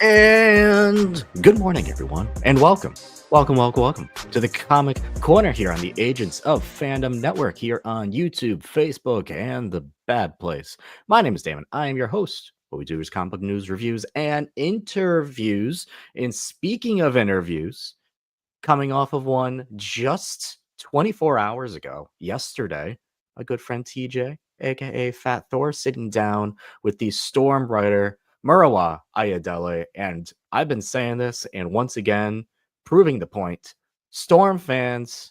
And good morning, everyone, and welcome to the Comic Corner here on the Agents of Fandom Network here on YouTube, Facebook, and the Bad Place. My name is Damon. I am your host. What we do is comic book news, reviews, and interviews. And speaking of interviews, coming off of one just 24 hours ago, yesterday, a good friend TJ, aka Fat Thor, sitting down with the Storm writer Murawa Ayadele. And I've been saying this, and once again, proving the point. Storm fans,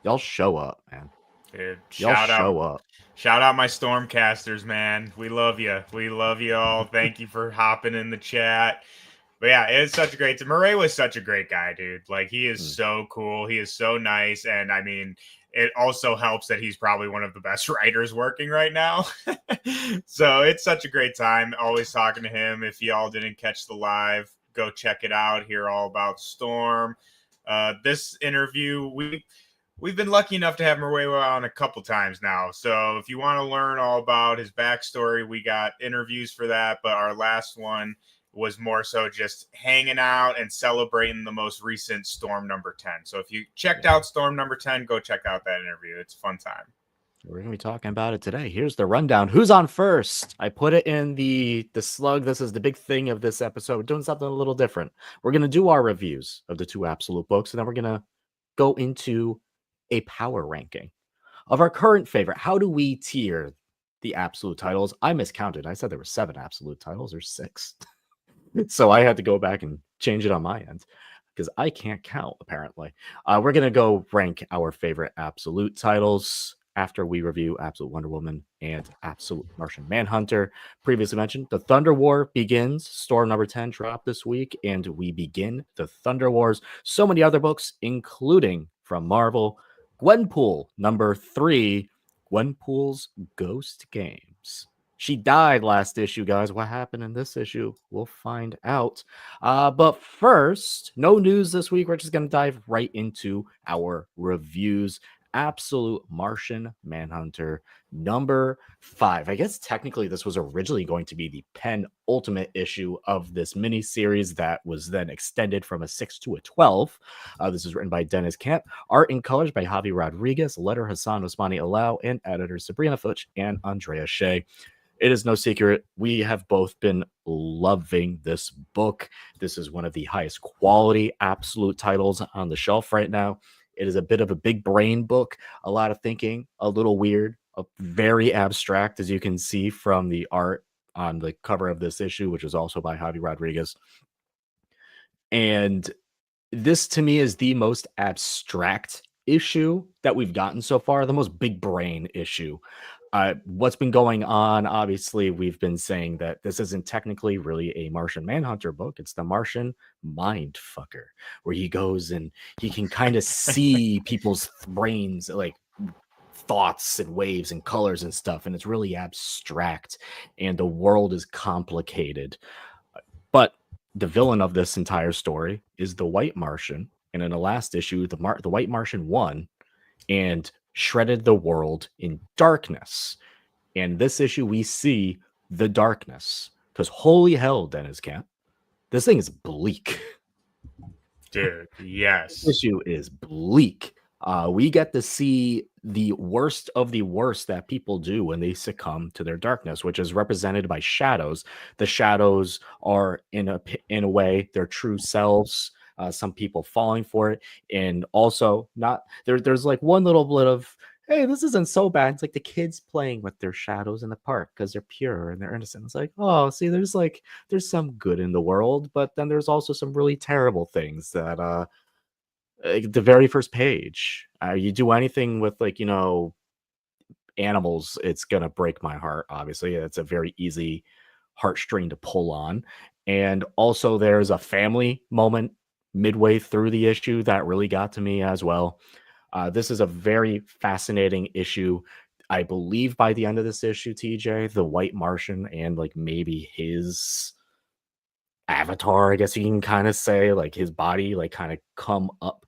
y'all show up, man. Dude, Y'all shout out. show up. Shout out my Stormcasters, man. We love you. We love you all. Thank you for hopping in the chat. But yeah, it's such a great. Murray was such a great guy, dude. Like he is Mm. so cool. He is so nice, and I mean, it also helps that he's probably one of the best writers working right now. So it's such a great time. Always talking to him. If y'all didn't catch the live, go check it out. Hear all about Storm. This interview, we've been lucky enough to have Murray on a couple times now. So if you want to learn all about his backstory, we got interviews for that. But our last one was more so just hanging out and celebrating the most recent Storm number 10. So if you checked out Storm number 10, go check out that interview. It's a fun time. We're gonna be talking about it today. Here's the rundown. Who's on first? I put it in the slug. This is the big thing of this episode. We're doing something a little different. We're gonna do our reviews of the two absolute books, and then we're gonna go into a power ranking of our current favorite. How do we tier the absolute titles? I miscounted. I said there were 7 absolute titles or 6. So I had to go back and change it on my end because I can't count, apparently. We're going to go rank our favorite absolute titles after we review Absolute Wonder Woman and Absolute Martian Manhunter. Previously mentioned, the Thunder War begins. Storm number 10 dropped this week, and we begin the Thunder Wars. So many other books, including from Marvel, Gwenpool number 3, Gwenpool's Ghost Games. She died last issue, guys. What happened in this issue? We'll find out. But first, no news this week. We're just going to dive right into our reviews. Absolute Martian Manhunter number 5. I guess technically this was originally going to be the penultimate issue of this mini series that was then extended from a 6 to a 12. This is written by Dennis Camp, art and colors by Javi Rodriguez, letter Hassan Osmani Alao, and editors Sabrina Futch and Andrea Shea. It is no secret, we have both been loving this book. This is one of the highest quality absolute titles on the shelf right now. It is a bit of a big brain book, a lot of thinking, a little weird, very abstract, as you can see from the art on the cover of this issue, which is also by Javi Rodriguez. And this to me is the most abstract issue that we've gotten so far, the most big brain issue. What's been going on? Obviously, we've been saying that this isn't technically really a Martian Manhunter book. It's the Martian Mindfucker, where he goes and he can kind of see people's brains, like thoughts and waves and colors and stuff. And it's really abstract, and the world is complicated. But the villain of this entire story is the White Martian. And in the last issue, the White Martian won and shredded the world in darkness. And this issue, we see the darkness. Because holy hell, Dennis Camp, this thing is bleak. Dude, yes. This issue is bleak. We get to see the worst of the worst that people do when they succumb to their darkness, which is represented by shadows. The shadows are in a way their true selves. Some people falling for it, and also not there. There's like one little bit of, hey, this isn't so bad. It's like the kids playing with their shadows in the park because they're pure and they're innocent. It's like, oh, see, there's some good in the world, but then there's also some really terrible things that the very first page. You do anything with animals, it's gonna break my heart. Obviously, it's a very easy heartstring to pull on. And also, there's a family moment midway through the issue that really got to me as well. This is a very fascinating issue. I believe by the end of this issue, TJ, the White Martian and like maybe his avatar, I guess you can kind of say, like his body, like kind of come up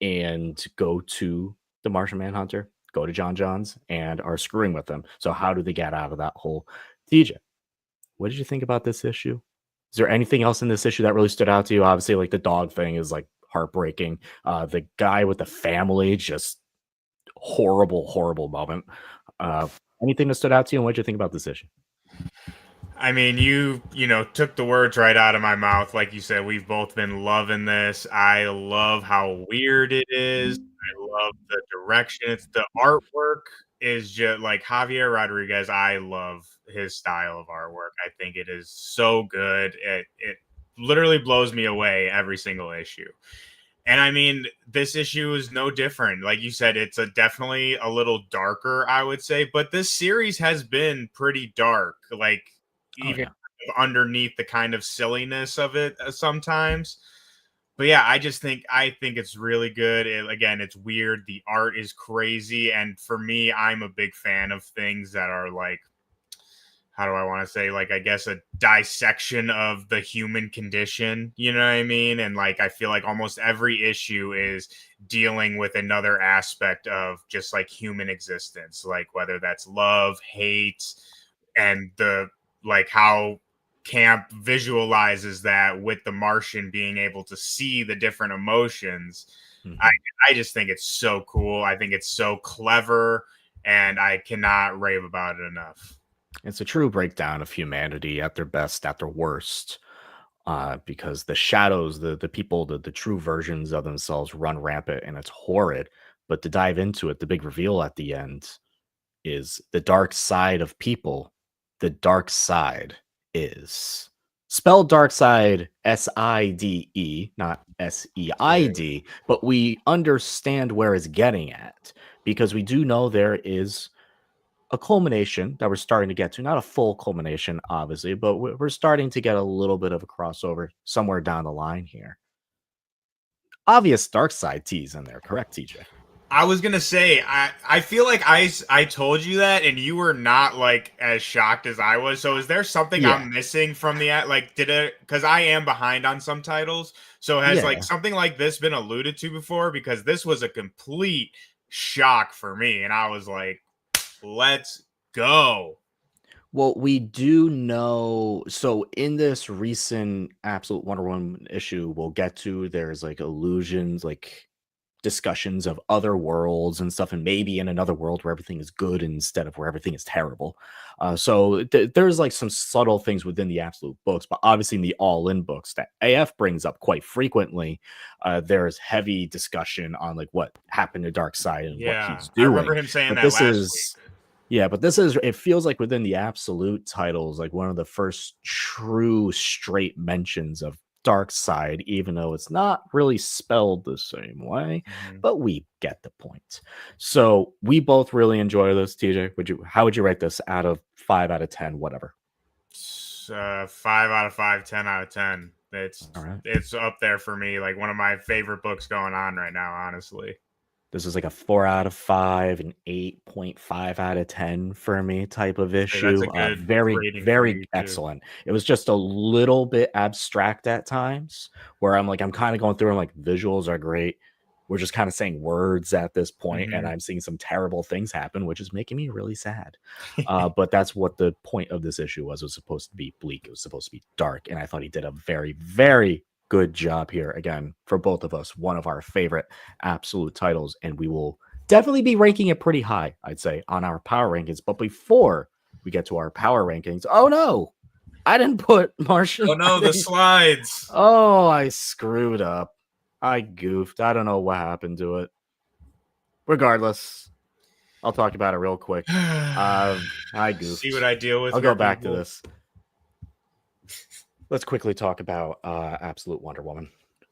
and go to the Martian Manhunter, go to John Johns, and are screwing with them. So how do they get out of that hole? TJ, what did you think about this issue? Is there anything else in this issue that really stood out to you? Obviously, like the dog thing is like heartbreaking. The guy with the family, just horrible, horrible moment. Uh, Anything that stood out to you, and what did you think about this issue? I mean, you know, took the words right out of my mouth. Like you said, we've both been loving this. I love how weird it is. I love the direction. It's the artwork is just like Javier Rodriguez. I love his style of artwork. I think it is so good. It literally blows me away every single issue. And I mean, this issue is no different. Like you said, it's definitely a little darker, I would say, but this series has been pretty dark. Like Oh even yeah. underneath the kind of silliness of it sometimes. But yeah, I think it's really good. Again, it's weird. The art is crazy, and for me, I'm a big fan of things that are like, how do I want to say, like, I guess a dissection of the human condition, you know what I mean? And like I feel like almost every issue is dealing with another aspect of just like human existence, like whether that's love, hate, and the like how camp visualizes that with the Martian being able to see the different emotions. I Mhm. I just think it's so cool. I think it's so clever, and I cannot rave about it enough. It's a true breakdown of humanity at their best, at their worst. Because the shadows, the people, the true versions of themselves run rampant, and it's horrid. But to dive into it, the big reveal at the end is the dark side of people. The dark side is spelled dark side SIDE, not Yeah. SEID, but we understand where it's getting at because we do know there is a culmination that we're starting to get to. Not a full culmination, obviously, but we're starting to get a little bit of a crossover somewhere down the line here. Obvious dark side tease in there, correct, TJ? I was gonna say, I feel like I told you that, and you were not like as shocked as I was. So, is there something Yeah, I'm missing from the like? Did it? Because I am behind on some titles. So, has like yeah. something like this been alluded to before? Because this was a complete shock for me, and I was like, "Let's go!" Well, we do know. So in this recent Absolute Wonder Woman issue, we'll get to there's like illusions, like discussions of other worlds and stuff, and maybe in another world where everything is good instead of where everything is terrible. There's like some subtle things within the Absolute books, but obviously in the All-In books that AF brings up quite frequently, there's heavy discussion on like what happened to Darkseid and what Yeah, he's I remember doing. him saying But that this last week. is yeah, but this is it feels like within the Absolute titles, like one of the first true straight mentions of dark side, even though it's not really spelled the same way, Mhm. but we get the point. So we both really enjoy this, TJ. How would you rate this out of 5 out of 10, whatever? 5 out of 5, 10 out of 10. All right. It's up there for me. Like one of my favorite books going on right now. Honestly, This is like a 4 out of 5, an 8.5 out of 10 for me type of say that's issue. a good Very, rating for very you too. excellent. It was just a little bit abstract at times where I'm kind of going through and like visuals are great. We're just kind of saying words at this point, and Hmm. I'm seeing some terrible things happen, which is making me really sad. But that's what the point of this issue was. It was supposed to be bleak. It was supposed to be dark, and I thought he did a very, very good job here. Again, for both of us, one of our favorite absolute titles, and we will definitely be ranking it pretty high, I'd say, on our power rankings. But before we get to our power rankings, oh no, I didn't put Martian. Oh no, the slides. Oh, I screwed up. I goofed. I don't know what happened to it. Regardless, I'll talk about it real quick. I See what goofed. I deal with I'll go here, back to people. this. Let's quickly talk about Absolute Wonder Woman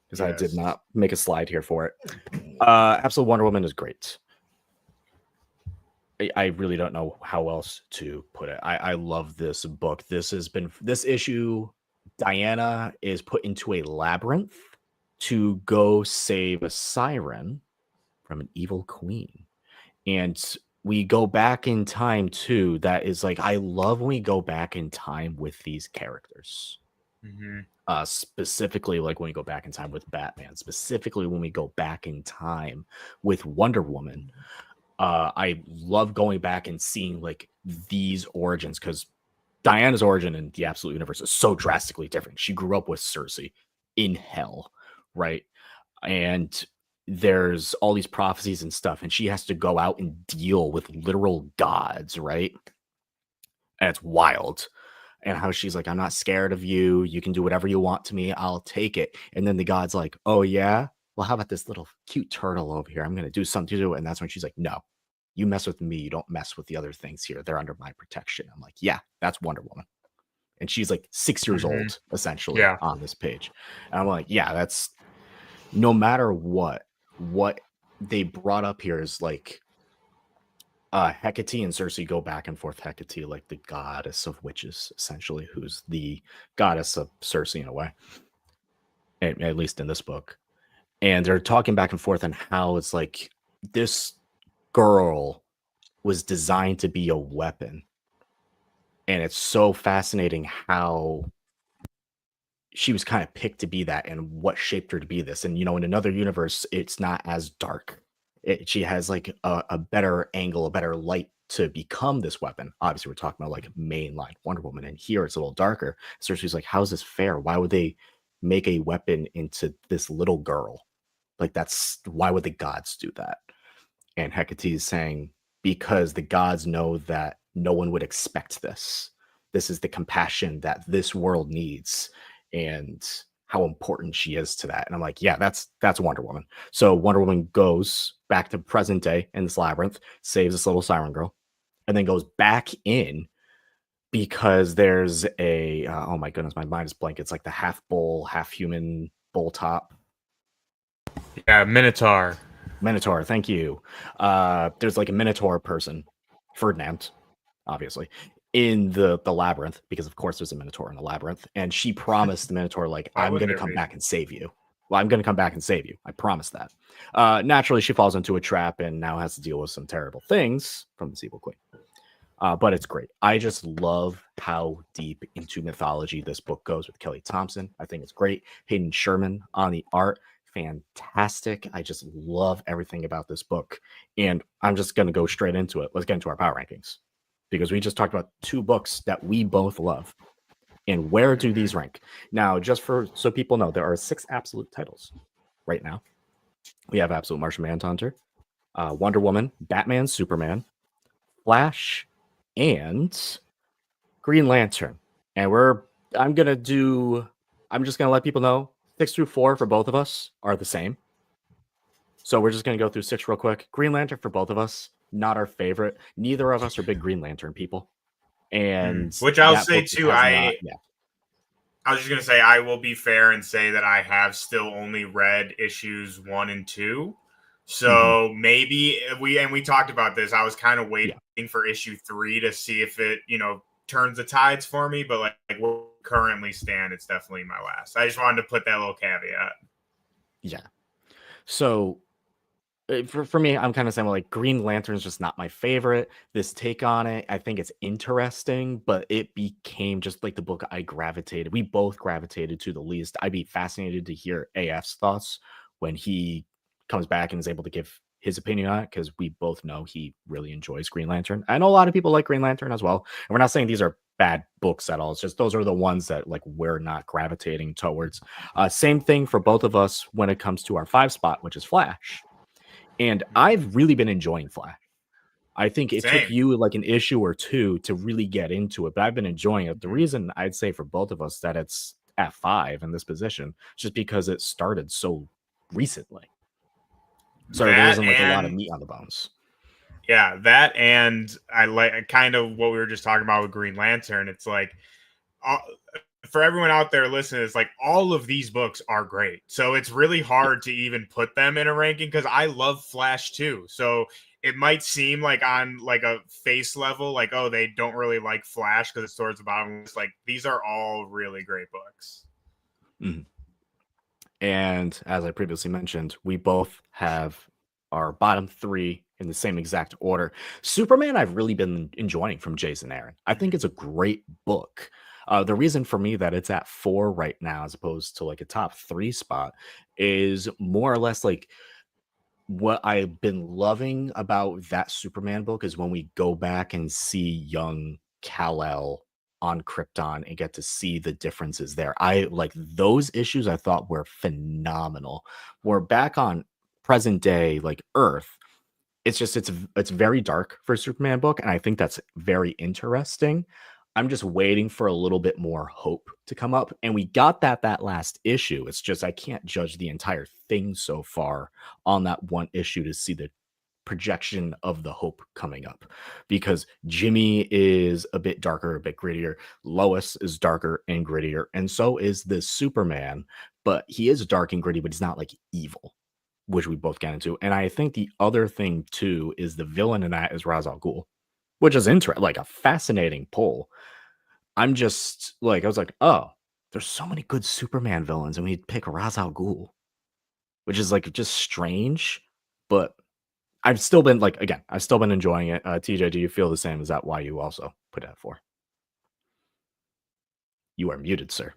because I did Yes. not make a slide here for it. Absolute Wonder Woman is great. I really don't know how else to put it. I love this book. This issue. Diana is put into a labyrinth to go save a siren from an evil queen. And we go back in time too. That is like, I love when we go back in time with these characters. Hmm. Specifically, like when we go back in time with Batman, specifically when we go back in time with Wonder Woman. I love going back and seeing like these origins because Diana's origin in the Absolute Universe is so drastically different. She grew up with Cersei in hell, right? And there's all these prophecies and stuff, and she has to go out and deal with literal gods, right? And it's wild. And how she's like, I'm not scared of you. You can do whatever you want to me. I'll take it. And then the god's like, oh, yeah? Well, how about this little cute turtle over here? I'm going to do something to it. And that's when she's like, no, you mess with me. You don't mess with the other things here. They're under my protection. I'm like, yeah, that's Wonder Woman. And she's like 6 years old, essentially, Yeah. on this page. And I'm like, yeah, that's no matter what they brought up here is like Hecate and Cersei go back and forth. Hecate, like the goddess of witches, essentially, who's the goddess of Cersei in a way, at least in this book. And they're talking back and forth on how it's like this girl was designed to be a weapon. And it's so fascinating how she was kind of picked to be that and what shaped her to be this. And, you know, in another universe, it's not as dark. She has like a better angle, a better light to become this weapon. Obviously, we're talking about like mainline Wonder Woman, and here it's a little darker. Cersei's like, how's this fair? Why would they make a weapon into this little girl? Like, that's why would the gods do that? And Hecate is saying, because the gods know that no one would expect this. This is the compassion that this world needs, and how important she is to that. And I'm like, yeah, that's Wonder Woman. So Wonder Woman goes back to present day in this labyrinth, saves this little siren girl, and then goes back in because there's a oh my goodness, my mind is blank. It's like the half bull, half human bull top. Yeah, Minotaur. Minotaur, thank you. There's like a Minotaur person, Ferdinand, obviously, in the labyrinth, because of course there's a Minotaur in the labyrinth, and she promised the Minotaur, like, Why I'm wouldn't gonna there come be? back and save you. Well, I'm gonna come back and save you. I promise that. Naturally, she falls into a trap and now has to deal with some terrible things from this evil queen. But it's great. I just love how deep into mythology this book goes with Kelly Thompson. I think it's great. Hayden Sherman on the art, fantastic. I just love everything about this book. And I'm just going to go straight into it. Let's get into our power rankings, because we just talked about 2 books that we both love. And where do these rank? Now, just so people know, there are 6 absolute titles right now. We have Absolute Martian Manhunter, Wonder Woman, Batman, Superman, Flash, and Green Lantern. And I'm just gonna let people know 6 through 4 for both of us are the same. So we're just gonna go through 6 real quick. Green Lantern for both of us, not our favorite. Neither of us are big Green Lantern people. And Which I'll that say book just too, has not, yeah. I was just gonna say I will be fair and say that I have still only read issues 1 and 2. So maybe we talked about this. I was kind of waiting for issue 3 to see if it, turns the tides for me, but like where we currently stand, it's definitely my last. I just wanted to put that little caveat. Yeah. So for me, I'm kind of saying, like, Green Lantern's just not my favorite. This take on it, I think it's interesting, but it became just like the book we both gravitated to the least. I'd be fascinated to hear AF's thoughts when he comes back and is able to give his opinion on it, because we both know he really enjoys Green Lantern. I know a lot of people like Green Lantern as well. And we're not saying these are bad books at all. It's just those are the ones that like we're not gravitating towards. Same thing for both of us when it comes to our 5 spot, which is Flash. And I've really been enjoying Flash. I think it took you like an issue or 2 to really get into it, but I've been enjoying it. The reason I'd say for both of us that it's at 5 in this position, just because it started so recently. So there isn't like a lot of meat on the bones. Yeah, that, and I like kind of what we were just talking about with Green Lantern. It's like, for everyone out there listening, it's like all of these books are great. So it's really hard to even put them in a ranking, because I love Flash too. So it might seem like on like a face level, like, oh, they don't really like Flash because it's towards the bottom. It's like, these are all really great books. And as I previously mentioned, we both have our bottom 3 in the same exact order. Superman, I've really been enjoying from Jason Aaron. I think it's a great book. The reason for me that it's at 4 right now, as opposed to like a top 3 spot, is more or less like what I've been loving about that Superman book is when we go back and see young Kal-El on Krypton and get to see the differences there. I like those issues. I thought were phenomenal. We're back on present day, like Earth. It's very dark for a Superman book, and I think that's very interesting. I'm just waiting for a little bit more hope to come up, and we got that last issue. It's just I can't judge the entire thing so far on that one issue to see the projection of the hope coming up, because Jimmy is a bit darker, a bit grittier. Lois is darker and grittier, and so is the Superman, but he is dark and gritty, but he's not like evil, which we both get into. And I think the other thing too is the villain in that is Ra's al Ghul, which is interesting, like a fascinating pull. I'm just like, I was like, oh, there's so many good Superman villains, and we pick Ra's al Ghul, which is like just strange, but I've still been like, again, I've still been enjoying it. TJ, do you feel the same? Is that why you also put it at 4? You are muted, sir.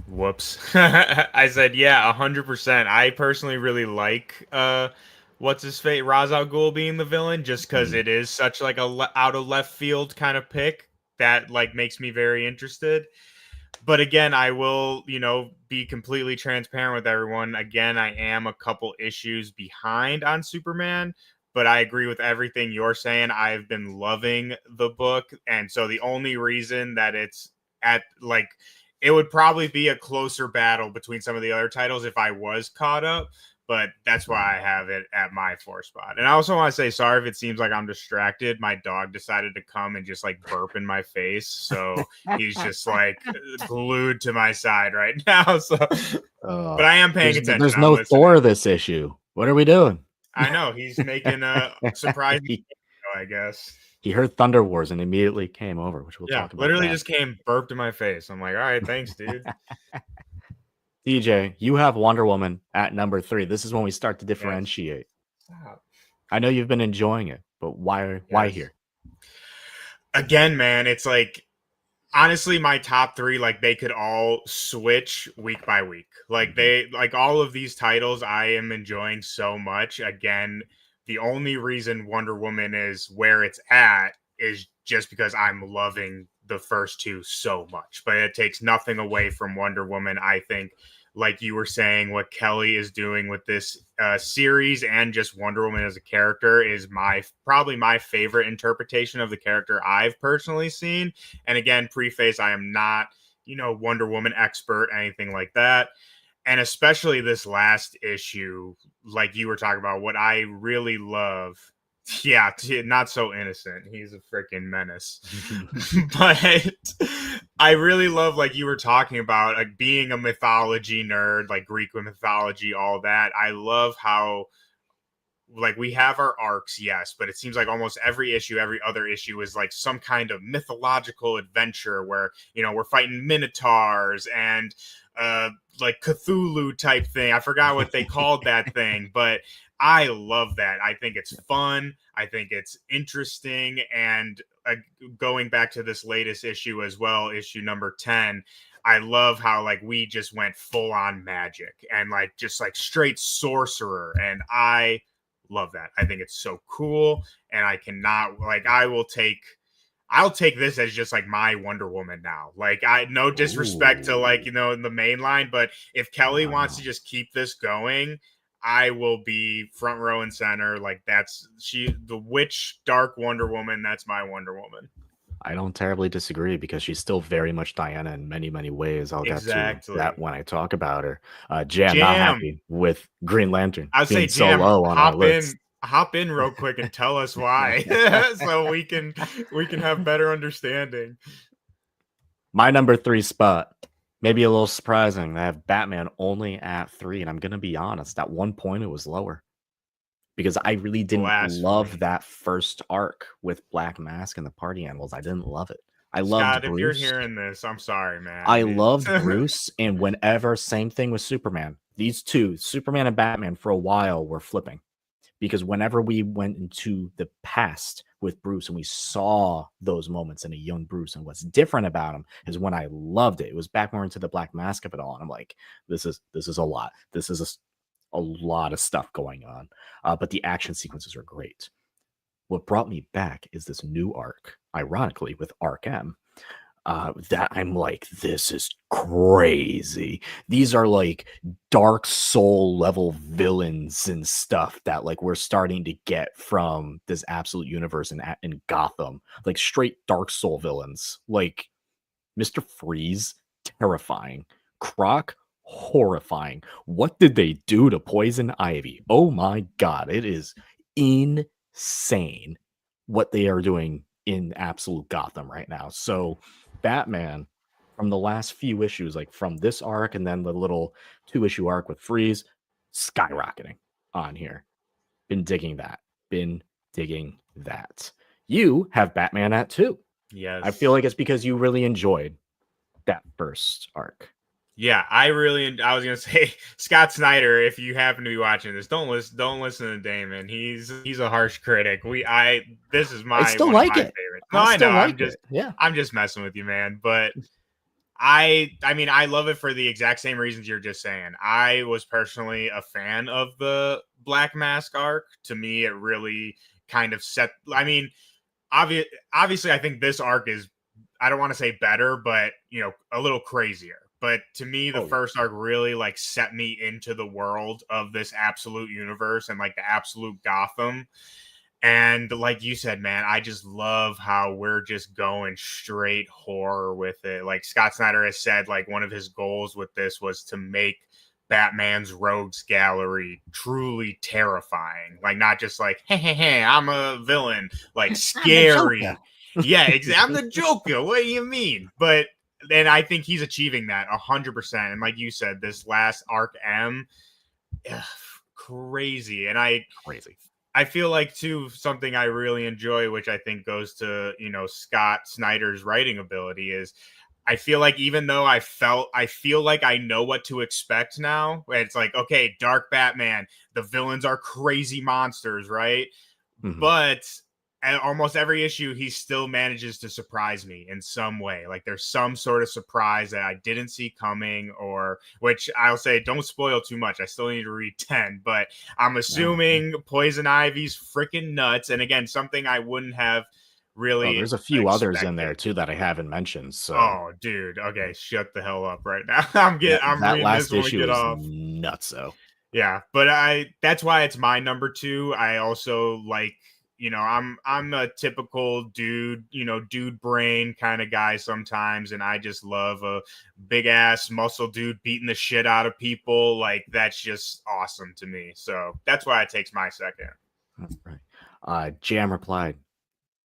Whoops. I said, yeah, 100%. I personally really like what's his fate, Ra's al Ghul being the villain, just because it is such like a out of left field kind of pick that like makes me very interested. But again, I will, be completely transparent with everyone. Again, I am a couple issues behind on Superman, but I agree with everything you're saying. I've been loving the book, and so the only reason that it's at like it would probably be a closer battle between some of the other titles if I was caught up, but that's why I have it at my 4 spot. And I also want to say sorry if it seems like I'm distracted. My dog decided to come and just like burp in my face, so he's just like glued to my side right now. So, but I am paying attention. There's no Thor this issue. What are we doing? I know he's making a surprise. I guess he heard Thunder Wars and immediately came over, which we'll talk about. Literally just came burped in my face. I'm like, all right, thanks, dude. DJ, you have Wonder Woman at number 3. This is when we start to differentiate. Stop. I know you've been enjoying it, but why here? Again, man, it's like honestly my top 3, like they could all switch week by week. Like they like all of these titles I am enjoying so much. Again, the only reason Wonder Woman is where it's at is just because I'm loving the first 2 so much. But it takes nothing away from Wonder Woman. I think, like you were saying, what Kelly is doing with this series and just Wonder Woman as a character is probably my favorite interpretation of the character I've personally seen. And again, preface, I am not, Wonder Woman expert, anything like that. And especially this last issue, like you were talking about, what I really love. Yeah, not so innocent. He's a freaking menace. But I really love, like you were talking about, like being a mythology nerd, like Greek mythology, all that. I love how, like, we have our arcs, yes, but it seems like almost every other issue is like some kind of mythological adventure where, we're fighting minotaurs and like Cthulhu type thing. I forgot what they called that thing, but I love that. I think it's fun. I think it's interesting. And going back to this latest issue as well, issue number 10, I love how like we just went full on magic and like just like straight sorcerer. And I love that. I think it's so cool. And I cannot like I'll take this as just like my Wonder Woman now. Like no disrespect to like, the main line, but if Kelly wants to just keep this going, I will be front row and center. Like the witch dark Wonder Woman. That's my Wonder Woman. I don't terribly disagree because she's still very much Diana in many, many ways. I'll get to that when I talk about her. Jam, not happy with Green Lantern. I'd say Jam, so low on our list. Hop in real quick and tell us why so we can have better understanding. My number 3 spot, maybe a little surprising. I have Batman only at 3, and I'm going to be honest, at one point it was lower because I really didn't love that first arc with Black Mask and the Party Animals. I didn't love it. I loved Bruce. If you're hearing this, I'm sorry, man. I loved Bruce, and whenever, same thing with Superman. These two, Superman and Batman, for a while were flipping. Because whenever we went into the past with Bruce and we saw those moments in a young Bruce and what's different about him is when I loved it. It was back more into the Black Mask of it all. And I'm like, this is a lot. This is a lot of stuff going on. But the action sequences are great. What brought me back is this new arc, ironically, with Arc M. That I'm like, this is crazy. These are like Dark Soul level villains and stuff that like we're starting to get from this absolute universe in Gotham, like straight Dark Soul villains, like Mr. Freeze, terrifying. Croc, horrifying. What did they do to Poison Ivy? Oh my god, it is insane what they are doing in absolute Gotham right now. So, Batman, from the last few issues, like from this arc and then the little 2-issue arc with Freeze, skyrocketing on here. Been digging that. Been digging that. You have Batman at 2. I feel Yes. like it's because you really enjoyed that first arc. Yeah, I was gonna say Scott Snyder. If you happen to be watching this, don't listen to Damon. He's a harsh critic. This is I my still one of like my it. favorites. No, I I know. still like it. Yeah. I'm just messing with you, man. But I mean, I love it for the exact same reasons you're just saying. I was personally a fan of the Black Mask arc. To me, it really kind of set. I mean, obviously, I think this arc is, I don't want to say better, but a little crazier. But to me, the Oh yeah. first arc really like set me into the world of this absolute universe and like the absolute Gotham. And like you said, man, I just love how we're just going straight horror with it. Like Scott Snyder has said, like one of his goals with this was to make Batman's rogues gallery truly terrifying. Like not just like, hey, hey, hey, I'm a villain, like I'm the Joker. scary. Yeah, exactly. I'm the Joker. What do you mean? But then I think he's achieving that 100%. And like you said, this last arc M, ugh, crazy. And Crazy. I feel like too something I really enjoy, which I think goes to Scott Snyder's writing ability, is I feel like even though I feel like I know what to expect now. It's like, okay, Dark Batman, the villains are crazy monsters, right? Mhm. But at almost every issue, he still manages to surprise me in some way. Like there's some sort of surprise that I didn't see coming, or which I'll say, don't spoil too much. I still need to read 10, but I'm No. assuming Poison Ivy's freaking nuts. And again, something I wouldn't have Oh, really there's a few others in there expected. too that I haven't mentioned. So Oh, dude. Okay, shut the hell up right now. I'm that reading this last when we issue get is off. nutso. Yeah, but that's why it's my number 2. I also like, I'm a typical dude, dude brain kind of guy sometimes, and I just love a big ass muscle dude beating the shit out of people. Like that's just awesome to me. So that's why it takes my second. Right. Jam replied,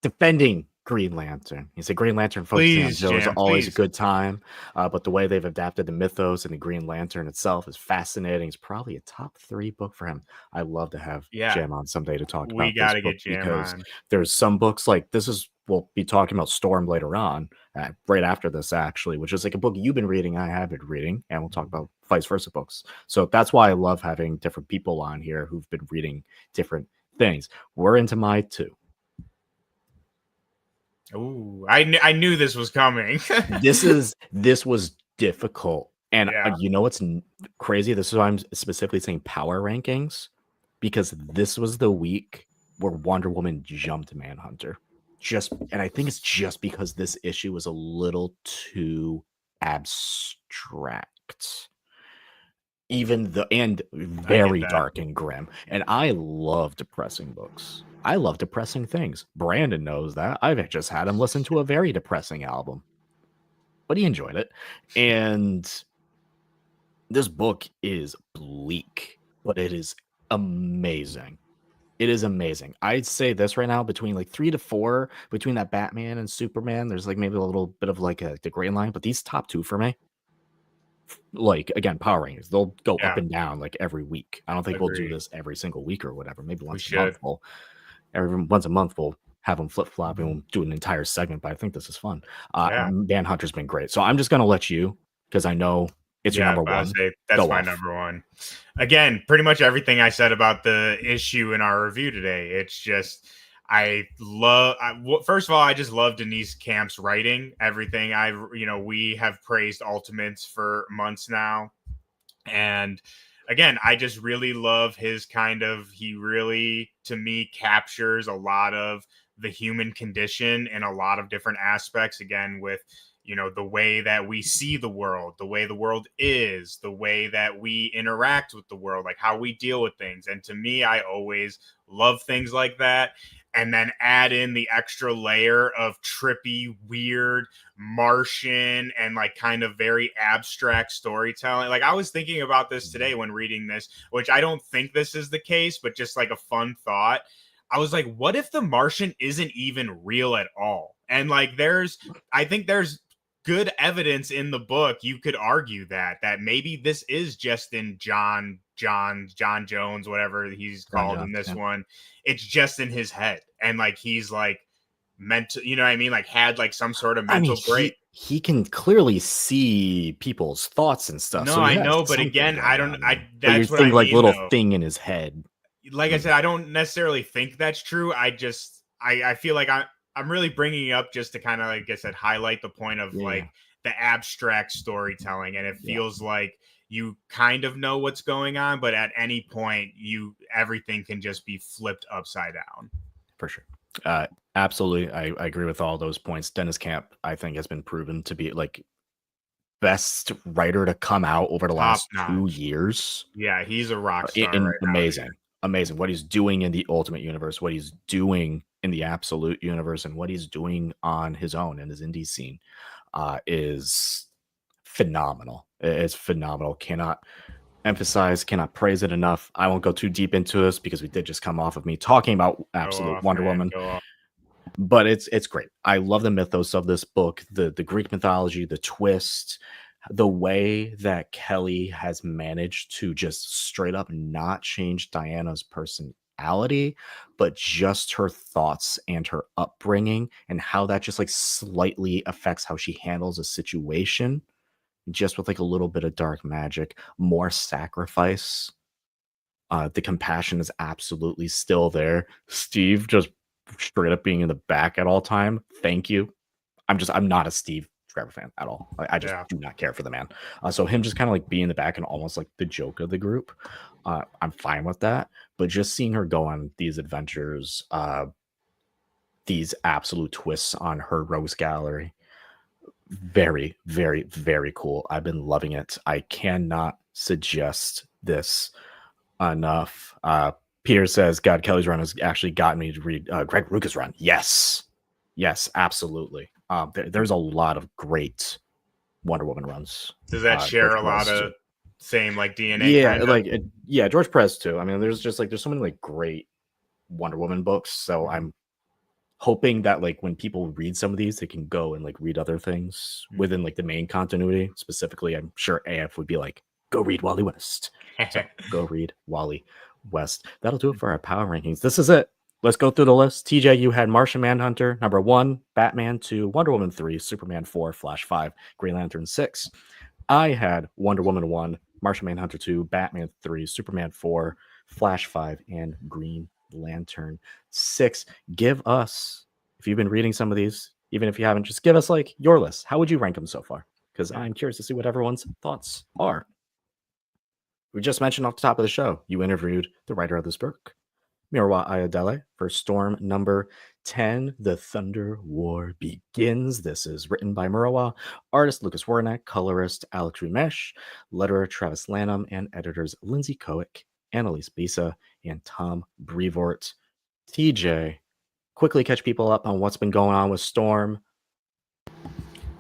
defending Green Lantern. He said Green Lantern focusing on Please, Joe is Jam, always a please. good time, but the way they've adapted the mythos and the Green Lantern itself is fascinating. It's probably a top 3 book for him. I'd love to have Yeah, Jam on someday to talk we about this got to book get Jam because on. there's some books like this is we'll be talking about Storm later on, right after this actually, which is like a book you've been reading, I have been reading, and we'll talk about vice versa books. So that's why I love having different people on here who've been reading different things. We're into my 2. Ooh, I knew this was coming. This was difficult, and Yeah. you know what's crazy? This is why I'm specifically saying power rankings because this was the week where Wonder Woman jumped Manhunter. And I think it's just because this issue was a little too abstract, even the and I get very that. dark and grim. And I love depressing books. I love depressing things. Brandon knows that. I've just had him listen to a very depressing album, but he enjoyed it. And this book is bleak, but it is amazing. It is amazing. I'd say this right now between like 3 to 4 between that Batman and Superman. There's like maybe a little bit of like the gray line, but these top 2 for me, like again, power rankings, they'll go up Yeah, and down like every week. I don't think we'll do agreed. this every single week or whatever. Maybe We once a month should. we'll have them flip flop and we'll do an entire segment. But I think this is fun. Yeah. Manhunter's been great, so I'm just gonna let you because I know it's your Yeah, number I would one. say that's Go my off. number one. Again, pretty much everything I said about the issue in our review today. It's just first of all, I just love Denise Camp's writing. Everything we have praised Ultimates for months now, and again, I just really love his he really, to me, captures a lot of the human condition in a lot of different aspects. Again, with, the way that we see the world, the way the world is, the way that we interact with the world, like how we deal with things. And to me, I always love things like that. And then add in the extra layer of trippy, weird Martian and like kind of very abstract storytelling. Like, I was thinking about this today when reading this, which I don't think this is the case, but just like a fun thought. I was like, what if the Martian isn't even real at all? And like, I think there's good evidence in the book. You could argue that maybe this is just in John Jones, whatever he's John called in Jones, this yeah. one. It's just in his head, and like he's like meant to, you know what I mean? Like had like some sort of I mean, mental break. he can clearly see people's thoughts and stuff, No, so he I has know, but something again, I going don't. on I there. But you're That's what I saying like mean, little though. thing in his head. Like I Mm, said, I don't necessarily think that's true. I feel like I'm really bringing it up just to kind of, like I said, highlight the point of yeah, yeah, like the abstract storytelling, and it yeah, feels like you kind of know what's going on, but at any point, everything can just be flipped upside down. for sure. Uh, Absolutely, I agree with all those points. Dennis Camp, I think, has been proven to be like best writer to come out over the Top last 2 notch. years. Yeah, he's a rock star right out here. Amazing. What he's doing in the Ultimate Universe, what he's doing in the Absolute Universe, and what he's doing on his own in his indie scene is phenomenal. It's phenomenal. Cannot praise it enough. I won't go too deep into this because we did just come off of me talking about Go Absolute off, Wonder man. Woman, Go off. but it's great. I love the mythos of this book, the Greek mythology, the twist, the way that Kelly has managed to just straight up not change Diana's personality, but just her thoughts and her upbringing, and how that just like slightly affects how she handles a situation, just with like a little bit of dark magic, more sacrifice. The compassion is absolutely still there. Steve just straight up being in the back at all time. Thank you. I'm not a Steve Trevor fan at all. I just Yeah. do not care for the man. So him just kind of like being in the back and almost like the joke of the group. I'm fine with that. But just seeing her go on these adventures, these absolute twists on her rose gallery, very, very, very cool. I've been loving it. I cannot suggest this enough. Peter says God Kelly's run has actually gotten me to read Greg Rucka's run. Yes, absolutely. There's a lot of great Wonder Woman runs. Does that share George a lot Perez too. of same like DNA Yeah, kind of? yeah, George Perez too. I mean, there's so many like great Wonder Woman books. So Mhm. I'm hoping that like when people read some of these, they can go and like read other things Mhm. within like the main continuity. Specifically, I'm sure AF would be like, go read Wally West. So go read Wally West. That'll do it for our power rankings. This is it. Let's go through the list. TJ, you had Martian Manhunter, number 1, Batman 2, Wonder Woman 3, Superman 4, Flash 5, Green Lantern 6. I had Wonder Woman 1, Martian Manhunter 2, Batman 3, Superman 4, Flash 5, and Green Lantern 6. Give us, if you've been reading some of these, even if you haven't, just give us like your list. How would you rank them so far? Because Yeah. I'm curious to see what everyone's thoughts are. We just mentioned off the top of the show, you interviewed the writer of this book, Mirwa Ayadele, for Storm number 10, The Thunder War Begins. This is written by Mirwa, artist Lucas Wernick, colorist Alex Rumesh, letterer Travis Lanham, and editors Lindsay Koick, Annalise Bisa, and Tom Brevoort. TJ, quickly catch people up on what's been going on with Storm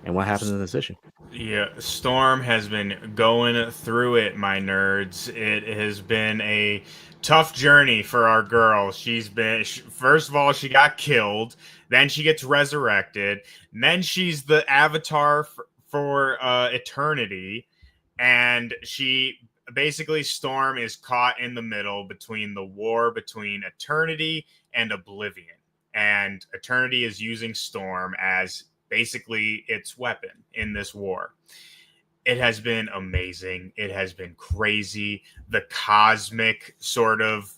and what happened in this issue. Yeah, Storm has been going through it, my nerds. It has been a tough journey for our girl. First of all, she got killed, then she gets resurrected, and then she's the avatar for eternity, and she basically, Storm is caught in the middle between the war between eternity and oblivion, and eternity is using Storm as basically its weapon in this war. It has been amazing. It has been crazy. The cosmic sort of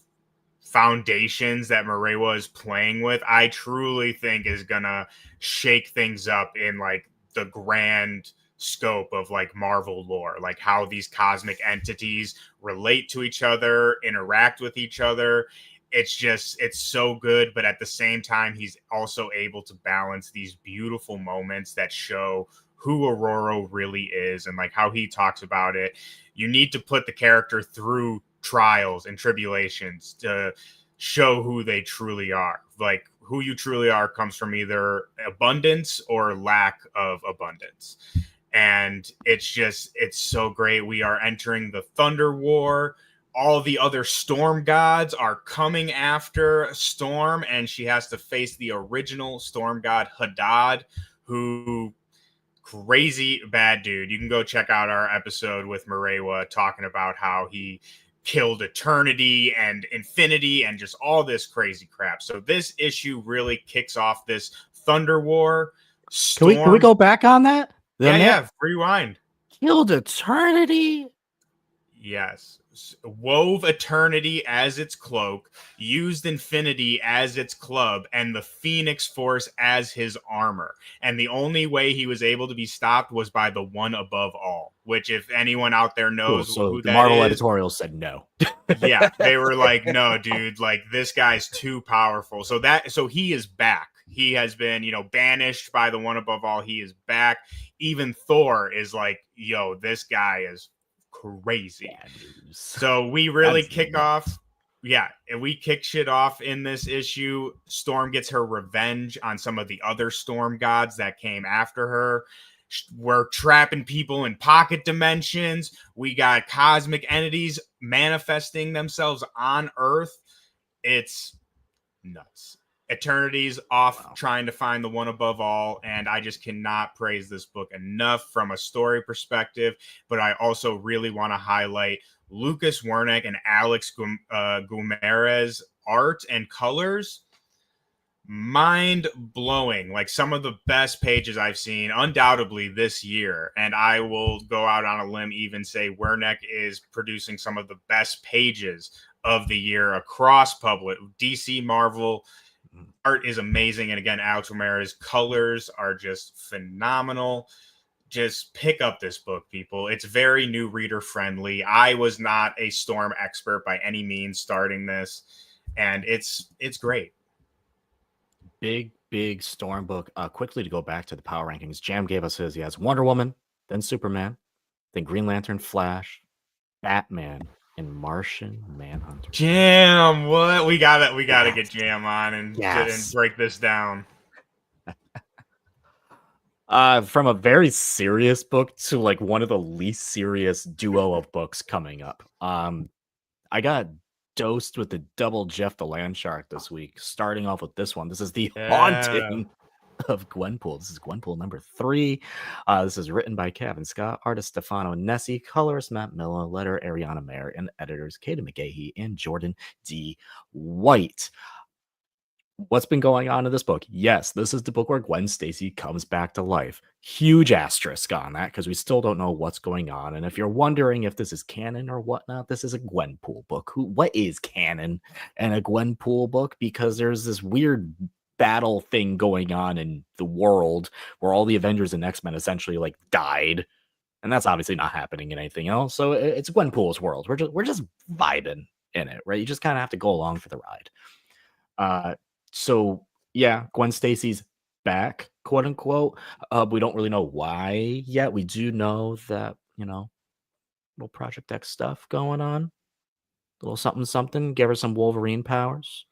foundations that Marewa is playing with, I truly think is gonna shake things up in like the grand scope of like Marvel lore, like how these cosmic entities relate to each other, interact with each other. It's so good, but at the same time, he's also able to balance these beautiful moments that show who Aurora really is, and like how he talks about it. You need to put the character through trials and tribulations to show who they truly are. Like who you truly are comes from either abundance or lack of abundance. And it's so great. We are entering the Thunder War. All the other storm gods are coming after Storm, and she has to face the original storm god Hadad, who crazy bad dude. You can go check out our episode with Marewa talking about how he killed Eternity and Infinity and just all this crazy crap. So this issue really kicks off this Thunder War. Storm... Can we go back on that? Yeah, rewind. Killed Eternity? Yes. Wove Eternity as its cloak, used Infinity as its club, and the Phoenix Force as his armor. And the only way he was able to be stopped was by the One Above All, which if anyone out there knows who the Marvel editorial said no. Yeah, they were like, no, dude, like this guy's too powerful. So he is back. He has been, banished by the One Above All. He is back. Even Thor is like, yo, this guy is crazy. So we really kick off. Yeah, and we kick shit off in this issue. Storm gets her revenge on some of the other storm gods that came after her. We're trapping people in pocket dimensions. We got cosmic entities manifesting themselves on Earth. It's nuts. Eternity's off trying to find the One Above All, and I just cannot praise this book enough from a story perspective. But I also really want to highlight Lucas Wernick and Alex Guimarães' art and colors. Mind blowing, like some of the best pages I've seen undoubtedly this year. And I will go out on a limb, even say Wernick is producing some of the best pages of the year across public DC, Marvel. Art is amazing. And again, Alex Guimarães' colors are just phenomenal. Just pick up this book, people. It's very new reader friendly. I was not a Storm expert by any means starting this, and it's great. Big Storm book. Quickly to go back to the power rankings, Jam gave us his. He has Wonder Woman, then Superman, then Green Lantern, Flash, Batman, and Martian Manhunter. Jam, what? We gotta get Jam on and break this down. From a very serious book to like one of the least serious duo of books coming up. I got dosed with the double Jeff the Landshark this week. Starting off with this one. This is the Haunting of Gwenpool. This is Gwenpool number 3. This is written by Kevin Scott, artist Stefano Nessi, colorist Matt Miller, letter Ariana Mayer, and editors Katie McGahee and Jordan D. White. What's been going on in this book? Yes, this is the book where Gwen Stacy comes back to life. Huge asterisk on that because we still don't know what's going on. And if you're wondering if this is canon or whatnot, this is a Gwenpool book. What is canon and a Gwenpool book? Because there's this weird battle thing going on in the world where all the Avengers and X-Men essentially like died. And that's obviously not happening in anything else. So it's Gwenpool's world. We're just vibing in it, right? You just kind of have to go along for the ride. So yeah, Gwen Stacy's back, quote unquote. We don't really know why yet. We do know that, little Project X stuff going on. A little something. Give her some Wolverine powers.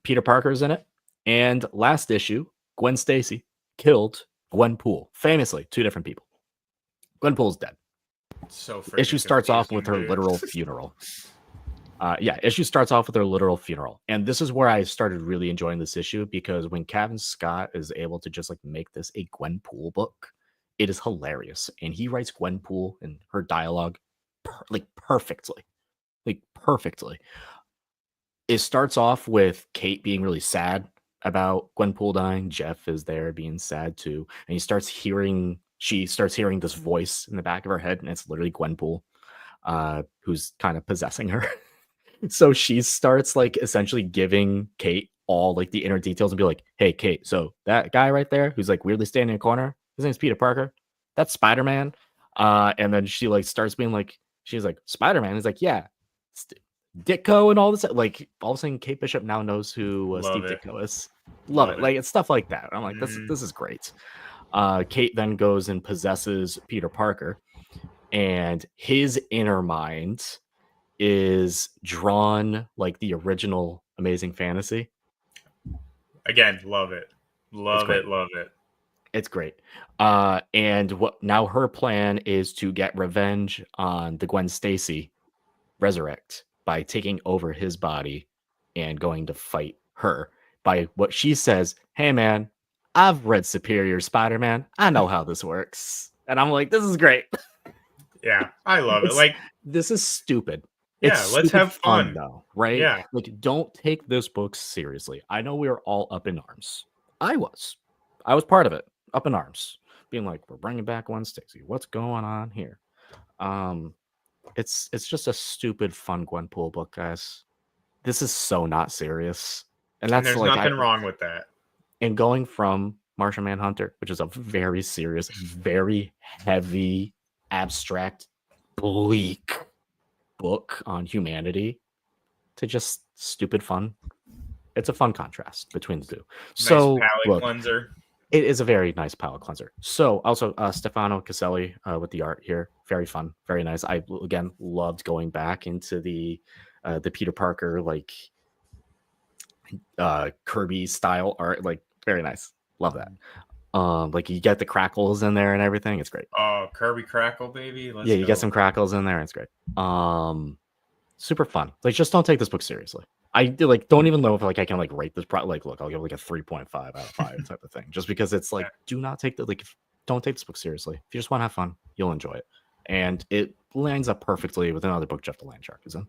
Peter Parker's in it. And last issue, Gwen Stacy killed Gwenpool. Famously, 2 different people. Gwenpool's dead. So issue starts off with her literal funeral. Issue starts off with her literal funeral. And this is where I started really enjoying this issue, because when Kevin Scott is able to just like make this a Gwenpool book, it is hilarious. And he writes Gwenpool and her dialogue perfectly. It starts off with Kate being really sad about Gwenpool dying. Jeff is there being sad too. And she starts hearing this voice in the back of her head, and it's literally Gwenpool, who's kind of possessing her. So she starts like essentially giving Kate all like the inner details and be like, hey, Kate, so that guy right there who's like weirdly standing in a corner, his name's Peter Parker. that's Spider-Man. And then she like starts being like, she's like, Spider-Man. He's like, yeah, Ditko and all this. Like all of a sudden, Kate Bishop now knows who Love Steve it. Ditko is. Love Love it. it. Like it's stuff like that. I'm like, Mhm. this is great. Kate then goes and possesses Peter Parker, and his inner mind is drawn like the original Amazing Fantasy. Again, love it. It's Love great. it. Love it. It's great. And what now her plan is to get revenge on the Gwen Stacy resurrect by taking over his body and going to fight her by what she says, hey man, I've read Superior Spider-Man. I know how this works. And I'm like, this is great. Yeah, I love it. It's Like, this is stupid. It's yeah, let's stupid have fun fun. though, right? Yeah. Like, don't take this book seriously. I know we were all up in arms. I was. I was part of it, up in arms, being like, we're bringing back Gwen Stacy. What's going on here? It's just a stupid, fun Gwenpool book, guys. This is so not serious, and And that's there's like nothing wrong with that. and going from Martian Manhunter, which is a very serious, very heavy, abstract, bleak book on humanity, to just stupid fun. It's a fun contrast between the two. Nice So palate look, cleanser. it is a very nice palette cleanser. So also Stefano Caselli with the art here, very fun, very nice. I again loved going back into the Peter Parker like Kirby style art, like very nice. Love that. Like you get the crackles in there and everything. It's great. Oh, Kirby Crackle, baby. Let's Yeah, you go. get some crackles in there. It's great. Super fun. Like just don't take this book seriously. I like don't even know if like I can like rate this like look, I'll give like a 3.5 out of 5 type of thing. Just because it's like do not take the like don't take this book seriously. If you just want to have fun, you'll enjoy it. And it lines up perfectly with another book Jeff the Landshark is in,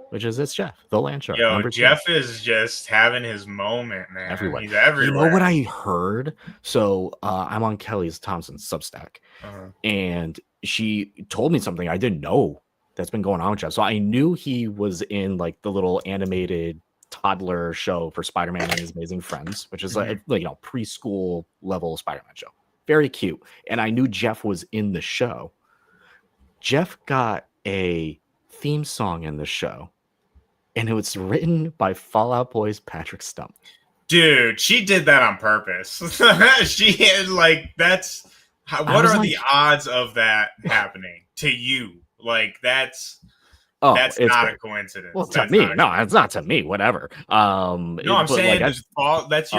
which is it's Jeff the Landshark. Yo, number 2. Jeff is just having his moment, man. Everywhere. He's everywhere. You know what I heard? So I'm on Kelly's Thompson's Substack, and she told me something I didn't know that's been going on with Jeff. So I knew he was in like the little animated toddler show for Spider-Man and His Amazing Friends, which is like you know preschool level Spider-Man show. Very cute. And I knew Jeff was in the show. Jeff got a theme song in the show, and it was written by Fallout Boy's Patrick Stump. Dude, she did that on purpose. She like that's what are the odds of that happening to you? Like that's not great. a coincidence. Well, to me, no, it's not to me. Whatever. No, I'm saying like, that's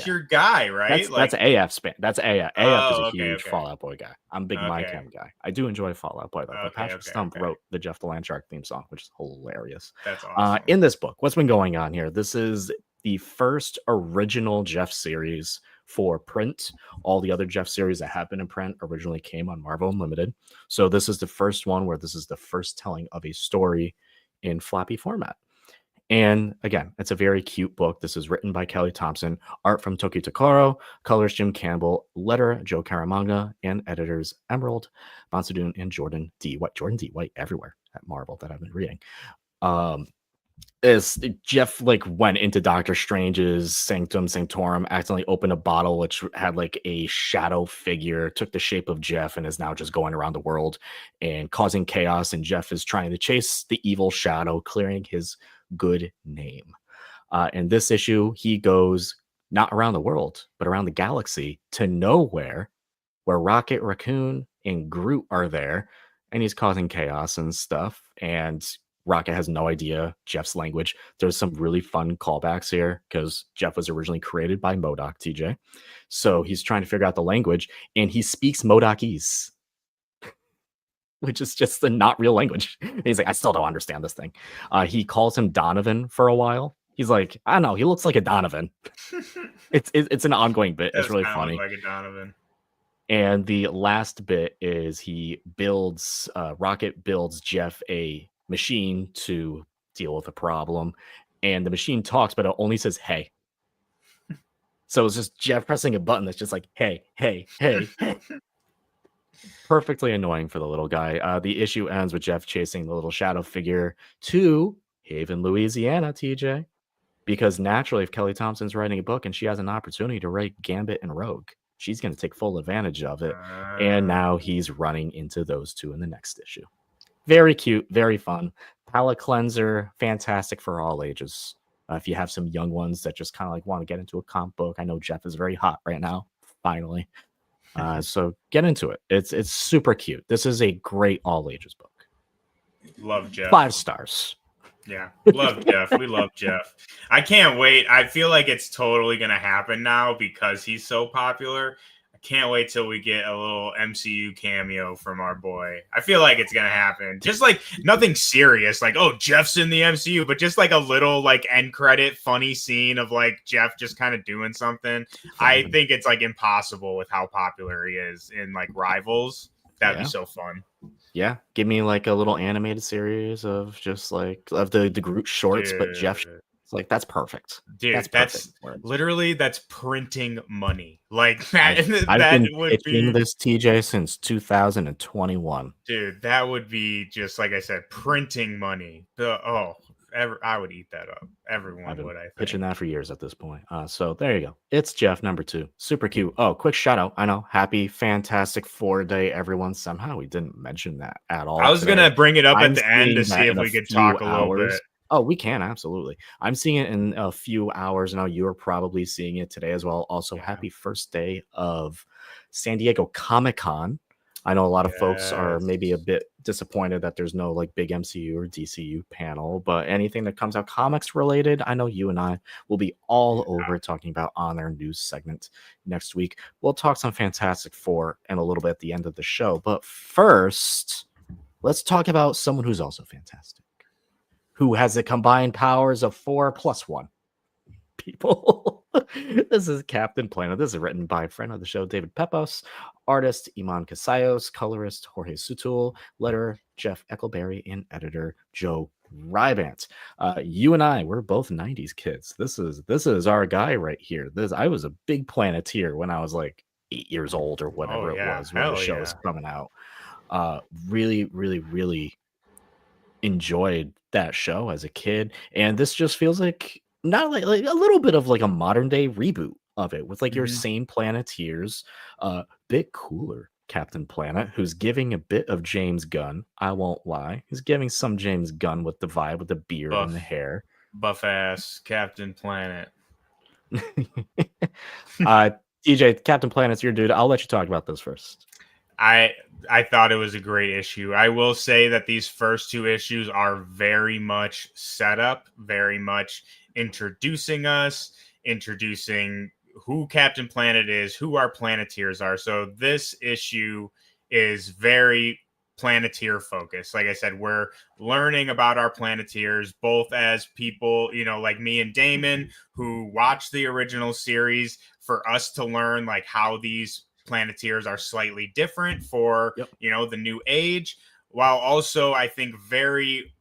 your guy, right? That's AF span. That's AF. AF is a huge okay. Fallout Boy guy. I'm a big My Chem guy. I do enjoy Fallout Boy though. But Patrick Stump wrote the Jeff the Landshark theme song, which is hilarious. That's awesome. In this book, what's been going on here? This is the first original Jeff series for print. All the other Jeff series that have been in print originally came on Marvel Unlimited. So this is the first one where this is the first telling of a story in floppy format. And again, it's a very cute book. This is written by Kelly Thompson, art from Toki Takaro, colors Jim Campbell, letter Joe Caramagna, and editors Emerald Bonsadoon and Jordan D. White. Jordan D. White everywhere at Marvel that I've been reading. Is Jeff like went into Doctor Strange's Sanctum Sanctorum, accidentally opened a bottle which had like a shadow figure, took the shape of Jeff, and is now just going around the world and causing chaos. And Jeff is trying to chase the evil shadow, clearing his good name. In this issue, he goes not around the world, but around the galaxy to nowhere, where Rocket Raccoon and Groot are there, and he's causing chaos and stuff. And Rocket has no idea Jeff's language. There's some really fun callbacks here because Jeff was originally created by MODOK TJ. So he's trying to figure out the language, and he speaks MODOKese, which is just the not real language. And he's like, I still don't understand this thing. He calls him Donovan for a while. He's like, I don't know, he looks like a Donovan. It's an ongoing bit. It's really funny. Like a Donovan. And the last bit is he builds Rocket builds Jeff a machine to deal with a problem, and the machine talks, but it only says hey. So it's just Jeff pressing a button that's just like hey, hey, hey, hey. Perfectly annoying for the little guy. The issue ends with Jeff chasing the little shadow figure to Haven, Louisiana, TJ, because naturally if Kelly Thompson's writing a book and she has an opportunity to write Gambit and Rogue, she's going to take full advantage of it. And now he's running into those two in the next issue. Very cute, very fun. Palette cleanser, fantastic for all ages. If you have some young ones that just kind of like want to get into a comic book, I know Jeff is very hot right now. Finally, so get into it. It's super cute. This is a great all ages book. Love Jeff. 5 stars. Yeah, love Jeff. We love Jeff. I can't wait. I feel like it's totally going to happen now because he's so popular. I can't wait till we get a little MCU cameo from our boy. I feel like it's going to happen. Just like nothing serious, like, oh, Jeff's in the MCU, but just like a little like end credit funny scene of like Jeff just kind of doing something. I think it's like impossible with how popular he is in like Rivals. That'd be so fun. Yeah, give me like a little animated series of just like of the Groot shorts, but Jeff, it's like that's perfect. Dude, that's literally that's printing money. Like that. I've been pitching this TJ since 2021. Dude, that would be just like I said, printing money. I would eat that up. Everyone would. I think. Pitching that for years at this point. So there you go. It's Jeff number 2. Super cute. Oh, quick shout out. I know. Happy Fantastic Four Day, everyone. Somehow we didn't mention that at all. I was gonna bring it up at the end to see if we could talk a little bit. Oh, we can, absolutely. I'm seeing it in a few hours now. You're probably seeing it today as well. Also, happy first day of San Diego Comic-Con. I know a lot of folks are maybe a bit disappointed that there's no like big MCU or DCU panel, but anything that comes out comics related, I know you and I will be all over talking about on their news segment next week. We'll talk some Fantastic Four and a little bit at the end of the show. But first, let's talk about someone who's also fantastic, who has the combined powers of 4 + 1 people. This is Captain Planet. This is written by a friend of the show, David Pepos, artist Iman Casillas, colorist Jorge Sutul, letterer Jeff Eckelberry, and editor Joe Rybant. You and I, we're both 90s kids. This is our guy right here. I was a big Planeteer when I was like 8 years old or whatever it was when the show was coming out. Really, really, really enjoyed that show as a kid, and this just feels like not like a little bit of like a modern day reboot of it with like your same Planeteers, bit cooler Captain Planet, who's giving a bit of James Gunn. I won't lie, he's giving some James Gunn with the vibe, with the beard and the hair. Buff ass Captain Planet. DJ, Captain Planet's your dude. I'll let you talk about this first. I thought it was a great issue. I will say that these first 2 issues are very much set up, very much introducing who Captain Planet is, who our Planeteers are. So this issue is very Planeteer focused. Like I said, we're learning about our Planeteers, both as people, like me and Damon, who watched the original series, for us to learn like how these Planeteers are slightly different for the new age, while also I think very,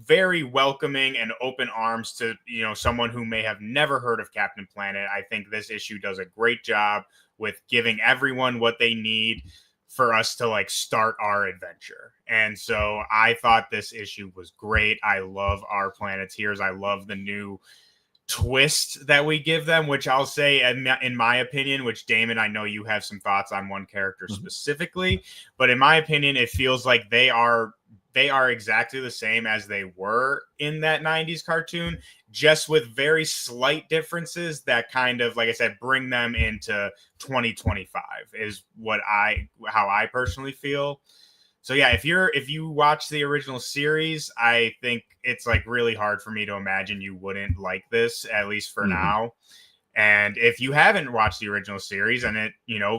very welcoming and open arms to someone who may have never heard of Captain Planet. I think this issue does a great job with giving everyone what they need for us to like start our adventure. And so I thought this issue was great. I love our Planeteers. I love the new twist that we give them, which I'll say in my opinion, which Damon, I know you have some thoughts on one character specifically, but in my opinion, it feels like they are exactly the same as they were in that 90s cartoon, just with very slight differences that kind of, like I said, bring them into 2025 is how I personally feel. So yeah, if you watch the original series, I think it's like really hard for me to imagine you wouldn't like this, at least for now. And if you haven't watched the original series and it,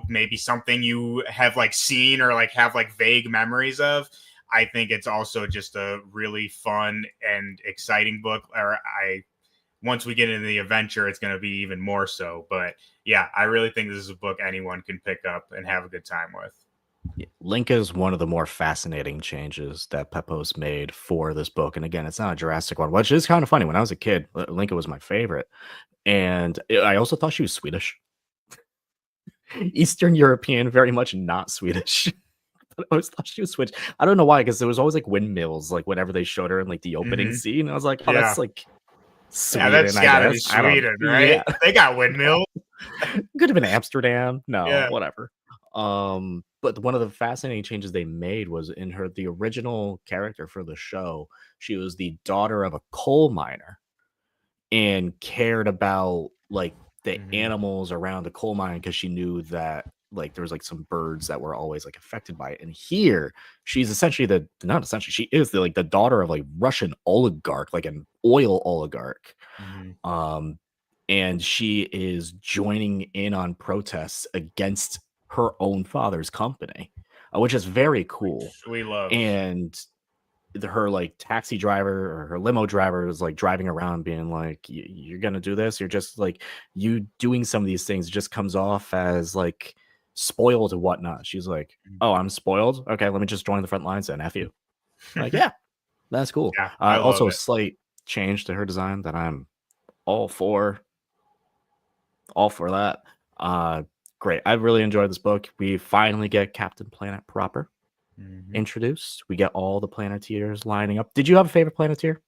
maybe something you have like seen or like have like vague memories of, I think it's also just a really fun and exciting book. Once we get into the adventure, it's going to be even more so. But yeah, I really think this is a book anyone can pick up and have a good time with. Linka is one of the more fascinating changes that Pepos made for this book. And again, it's not a Jurassic one, which is kind of funny. When I was a kid, Linka was my favorite. And I also thought she was Swedish. Eastern European, very much not Swedish. But I always thought she was Swedish. I don't know why, because there was always like windmills, like whenever they showed her in like the opening scene. I was like, oh, that's like Yeah, that's Sweden, I gotta be guess. I don't. Sweden, right? Yeah, They got windmills. could have been Amsterdam. No, Yeah. whatever. But one of the fascinating changes they made was in the original character for the show. She was the daughter of a coal miner and cared about like the Mhm. animals around the coal mine because she knew that like there was like some birds that were always like affected by it. And here she's essentially the not essentially she is the like the daughter of like Russian oligarch, like an oil oligarch. Mhm. Um and she is joining in on protests against her own father's company, which is very cool. Which we love. And her like taxi driver or her limo driver is like driving around being like, You're gonna do this, you're just like you doing some of these things just comes off as like spoiled and whatnot." She's like, Mhm. "Oh, I'm spoiled, okay, let me just join the front lines and F you." Like, yeah, that's cool. Yeah, I love Also a it. slight change to her design that I'm all for that. uh Great, I really enjoyed this book. We finally get Captain Planet proper Mhm. introduced. We get all the Planeteers lining up. Did you have a favorite Planeteer?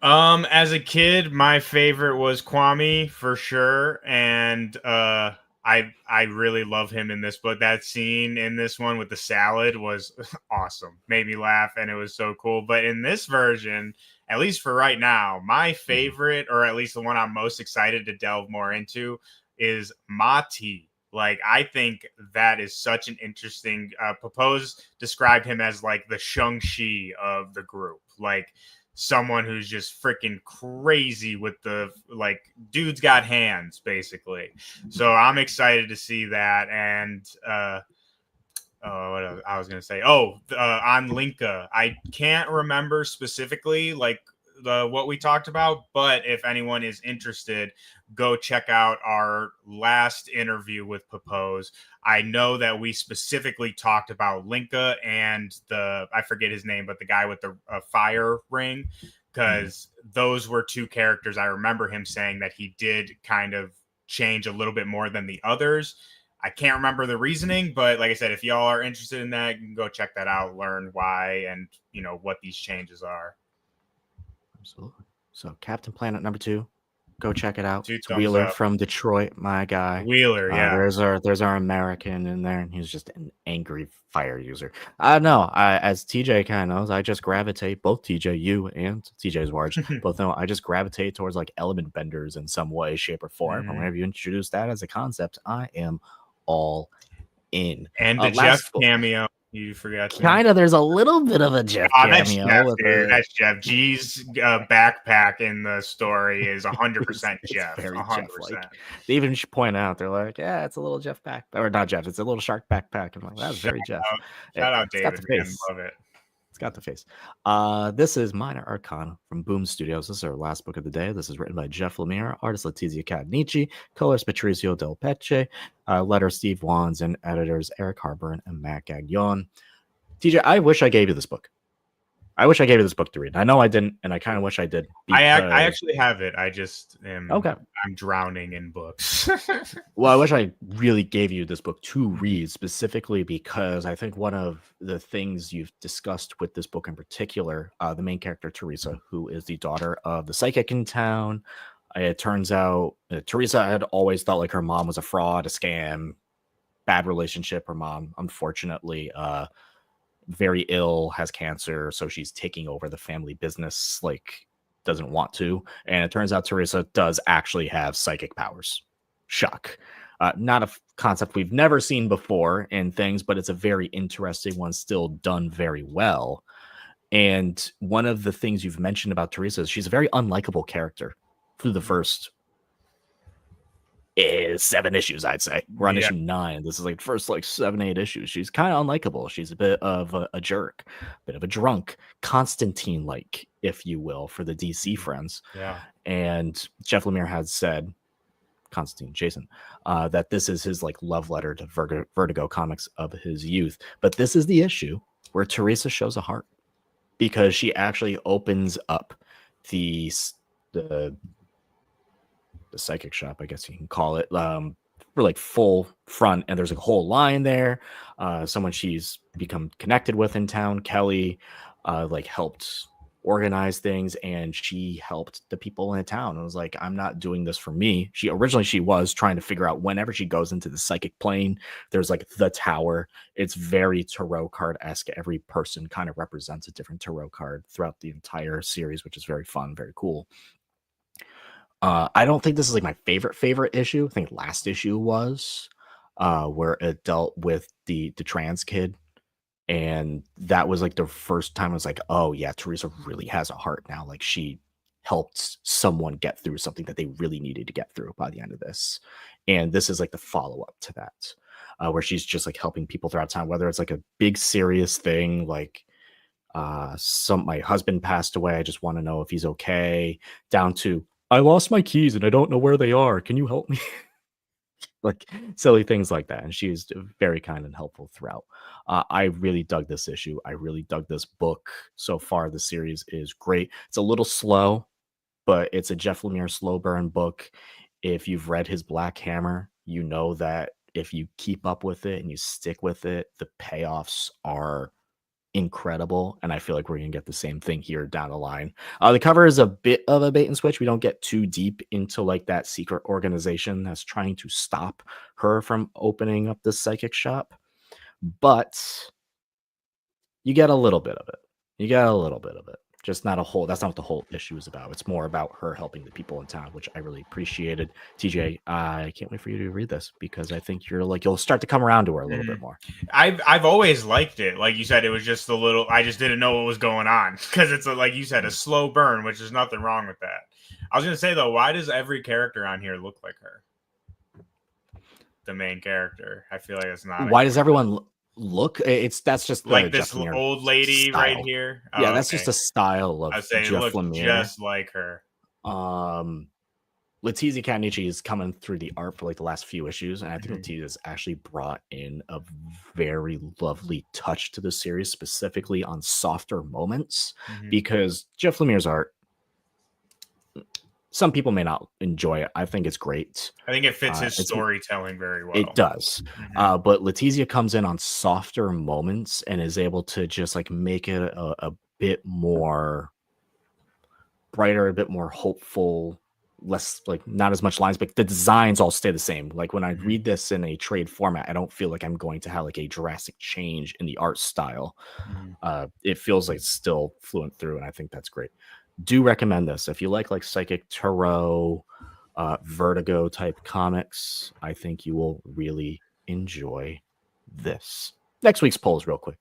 As a kid, my favorite was Kwame for sure, and I really love him in this book. That scene in this one with the salad was awesome. Made me laugh, and it was so cool. But in this version, at least for right now, my Mhm. favorite, or at least the one I'm most excited to delve more into, is Mati. Like, I think that is such an interesting. Propose described him as like the Shang-Chi of the group, like someone who's just freaking crazy with the like dude's got hands basically. So I'm excited to see that. And what I was gonna say, on Linka, I can't remember specifically like what we talked about, but if anyone is interested, go check out our last interview with Propose. I know that we specifically talked about Linka and the I forget his name, but the guy with the fire ring, Mhm. because those were two characters I remember him saying that he did kind of change a little bit more than the others. I can't remember the reasoning, but like I said, if y'all are interested in that, you can go check that out, learn why and what these changes are. Absolutely. So Captain Planet #2, go check it out. Two It's thumbs Wheeler up. from Detroit, my guy. Wheeler, yeah. There's our American in there, and he's just an angry fire user. No, as TJ kind of knows, I just gravitate, both TJ, you and TJ's Warge, both know I just gravitate towards like element benders in some way, shape, or form. And Mhm. whenever you introduce that as a concept, I am all in. And the Jeff Last book, cameo you forgot to mention. kind of, there's a little bit of a Jeff That's cameo Jeff, with dude. a. That's Jeff. G's backpack in the story is 100% It's Jeff. very Jeff like. 100%. They even point out, they're like, yeah, it's a little Jeff backpack, or not Jeff, it's a little shark backpack. I'm like, that's Shout very Jeff. out, shout out It's got David, the man. face. Love it. It's got the face. This is Minor Arcana from Boom Studios. This is our last book of the day. This is written by Jeff Lemire, artist Letizia Cadnici, colors Patricio Del Pecce, letter Steve Wands, and editors Eric Harburn and Matt Gagnon. TJ, I wish I gave you this book. I wish I gave you this book to read. I know I didn't, and I kind of wish I did. I Because actually have it. I just am okay. I'm drowning in books. Well, I wish I really gave you this book to read specifically because I think one of the things you've discussed with this book in particular, the main character, Teresa, who is the daughter of the psychic in town. It turns out Teresa had always thought like her mom was a fraud, a scam, bad relationship. Her mom, unfortunately, very ill, has cancer, so she's taking over the family business, like doesn't want to. And it turns out Teresa does actually have psychic powers. Shock. Not a concept we've never seen before in things, but it's a very interesting one, still done very well. And one of the things you've mentioned about Teresa is she's a very unlikable character through the first 7 issues, I'd say. We're on Yeah. issue 9. This is like first like 7-8 issues. She's kind of unlikable. She's a bit of a jerk, a bit of a drunk, Constantine like, if you will, for the DC friends. Yeah. And Jeff Lemire has said, Constantine, Jason, that this is his like love letter to Vertigo comics of his youth. But this is the issue where Teresa shows a heart because she actually opens up the psychic shop, I guess you can call it, for like full front, and there's a whole line there. Someone she's become connected with in town, Kelly, like helped organize things, and she helped the people in the town. And was like, I'm not doing this for me. She was trying to figure out, whenever she goes into the psychic plane, there's like the tower. It's very tarot card-esque. Every person kind of represents a different tarot card throughout the entire series, which is very fun, very cool. I don't think this is like my favorite issue. I think last issue was where it dealt with the trans kid. And that was like the first time I was like, oh yeah, Teresa really has a heart now. Like, she helped someone get through something that they really needed to get through by the end of this. And this is like the follow-up to that, where she's just like helping people throughout time, whether it's like a big serious thing, like my husband passed away, I just want to know if he's okay, down to I lost my keys and I don't know where they are. Can you help me? Like silly things like that. And she is very kind and helpful throughout. I really dug this issue. I really dug this book. So far, the series is great. It's a little slow, but it's a Jeff Lemire slow burn book. If you've read his Black Hammer, you know that if you keep up with it and you stick with it, the payoffs are incredible. And I feel like we're going to get the same thing here down the line. The cover is a bit of a bait and switch. We don't get too deep into like that secret organization that's trying to stop her from opening up the psychic shop, but you get a little bit of it. Just not a whole. That's not what the whole issue is about. It's more about her helping the people in town, which I really appreciated. TJ, I can't wait for you to read this, because I think you'll start to come around to her a little bit more. I've always liked it. Like you said, it was just a little. I just didn't know what was going on, because it's like you said, a slow burn, which is nothing wrong with that. I was gonna say though, why does every character on here look like her? The main character. I feel like it's not. Why does everyone look? That's just like this old lady style right here. Yeah, that's just a style of Jeff Lemire. Just like her. Letizia Cannici is coming through the art for like the last few issues, and I think Letizia has actually brought in a very lovely touch to the series, specifically on softer moments, because Jeff Lemire's art, some people may not enjoy it. I think it's great. I think it fits his storytelling very well. It does. But Letizia comes in on softer moments and is able to just like make it a bit more brighter, a bit more hopeful, less like not as much lines, but the designs all stay the same. Like when I read this in a trade format, I don't feel like I'm going to have like a drastic change in the art style. It feels like it's still fluent through, and I think that's great. Do recommend this if you like psychic tarot, Vertigo type comics. I think you will really enjoy this. Next week's polls, real quick.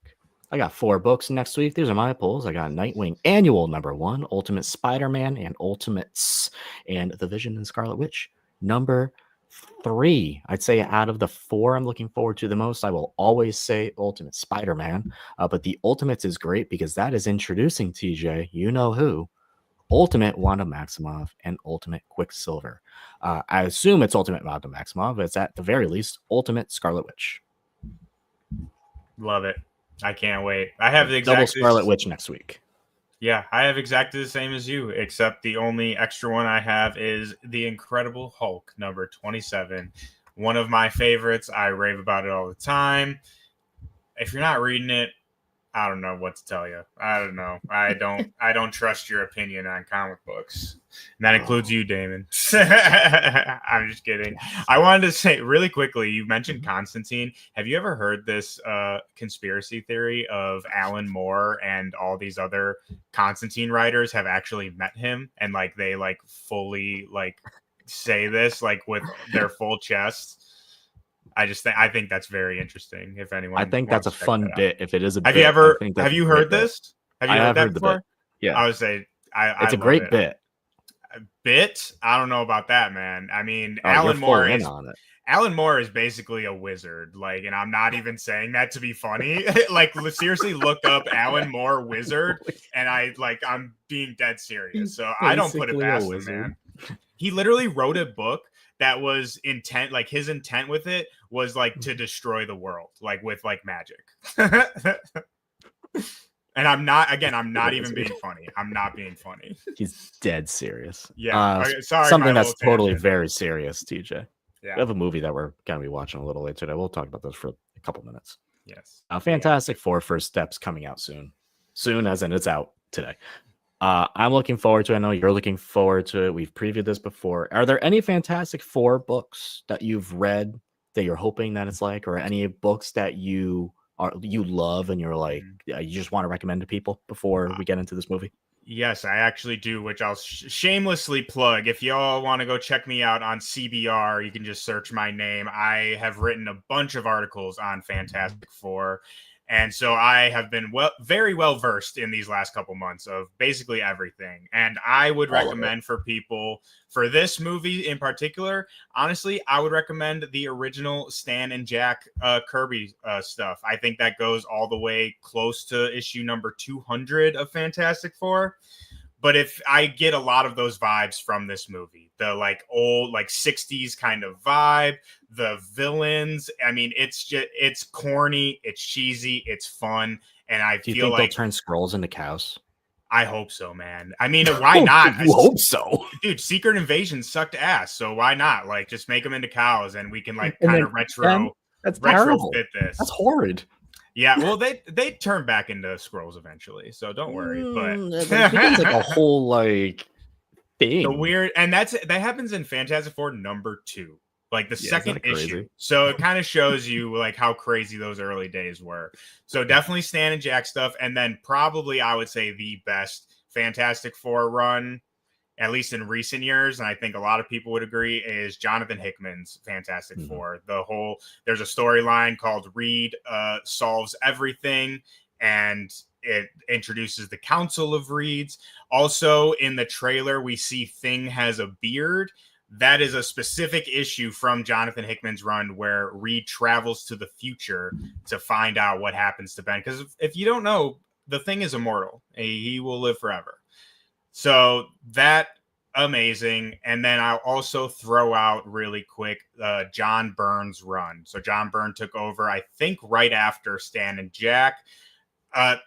I got 4 books next week. These are my polls. I got Nightwing Annual #1, Ultimate Spider-Man and Ultimates, and The Vision and Scarlet Witch #3. I'd say out of the 4 I'm looking forward to the most, I will always say Ultimate Spider-Man. But the Ultimates is great because that is introducing, TJ, you know who, Ultimate Wanda Maximoff and Ultimate Quicksilver. I assume it's Ultimate Wanda Maximoff. It's at the very least Ultimate Scarlet Witch. Love it. I can't wait. I have the exact double Scarlet Witch next week. Yeah, I have exactly the same as you, except the only extra one I have is the Incredible Hulk #27. One of my favorites. I rave about it all the time. If you're not reading it, I don't know what to tell you. I don't know. I don't trust your opinion on comic books. And that includes you, Damon. I'm just kidding. I wanted to say really quickly, you mentioned Constantine. Have you ever heard this conspiracy theory of Alan Moore and all these other Constantine writers have actually met him, and like they like fully like say this like with their full chest? I think that's very interesting. If anyone, I think that's a fun bit. If it is a have bit, have you heard this? Have you heard that before? Yeah, I would say it's a great bit. Bit? I don't know about that, man. I mean, Alan Moore is basically a wizard. Like, and I'm not even saying that to be funny. Like, seriously, look up Alan Moore wizard, and I'm being dead serious. So I don't put it past him, man. He literally wrote a book that was intent, like his intent with it was like to destroy the world, like with like magic. And I'm not even being funny. I'm not being funny. He's dead serious. Yeah. Okay, sorry. Something that's totally very serious, TJ. Yeah. We have a movie that we're going to be watching a little later today. We'll talk about those for a couple minutes. Yes. Fantastic Four First Steps coming out soon. Soon as in it's out today. I'm looking forward to it. I know you're looking forward to it. We've previewed this before. Are there any Fantastic Four books that you've read that you're hoping that it's like, or any books that you love and you're like Mhm. you just want to recommend to people before we get into this movie? Yes, I actually do, which I'll shamelessly plug. If y'all want to go check me out on CBR, you can just search my name. I have written a bunch of articles on Fantastic Four. And so I have been very well versed in these last couple months of basically everything. And I would All of it. recommend for people for this movie in particular, honestly, I would recommend the original Stan and Jack Kirby stuff. I think that goes all the way close to issue number 200 of Fantastic Four. But if I get a lot of those vibes from this movie, the like old like 60s kind of vibe, the villains, I mean, it's corny, it's cheesy, it's fun, and I Do you feel think they'll like turn scrolls into cows? I hope so, man. I mean, why not? You hope so. Dude, Secret Invasion sucked ass, so why not? Like, just make them into cows, and we can like And kind then of them? That's terrible. retrofit this. That's horrid. Yeah, well, they turn back into scrolls eventually, so don't worry. But That becomes like a whole like the thing. weird, and that happens in Fantastic Four number 2, like the Yeah, isn't second that issue. crazy? So it kind of shows you like how crazy those early days were. So definitely Stan and Jack stuff, and then probably I would say the best Fantastic Four run, at least in recent years, and I think a lot of people would agree, is Jonathan Hickman's Fantastic Four. There's a storyline called Reed Solves Everything, and it introduces the Council of Reeds. Also, in the trailer, we see Thing has a beard. That is a specific issue from Jonathan Hickman's run where Reed travels to the future to find out what happens to Ben. Because if you don't know, the Thing is immortal. He will live forever. So that amazing. And then I'll also throw out really quick John Byrne's run. So John Byrne took over, I think, right after Stan and Jack.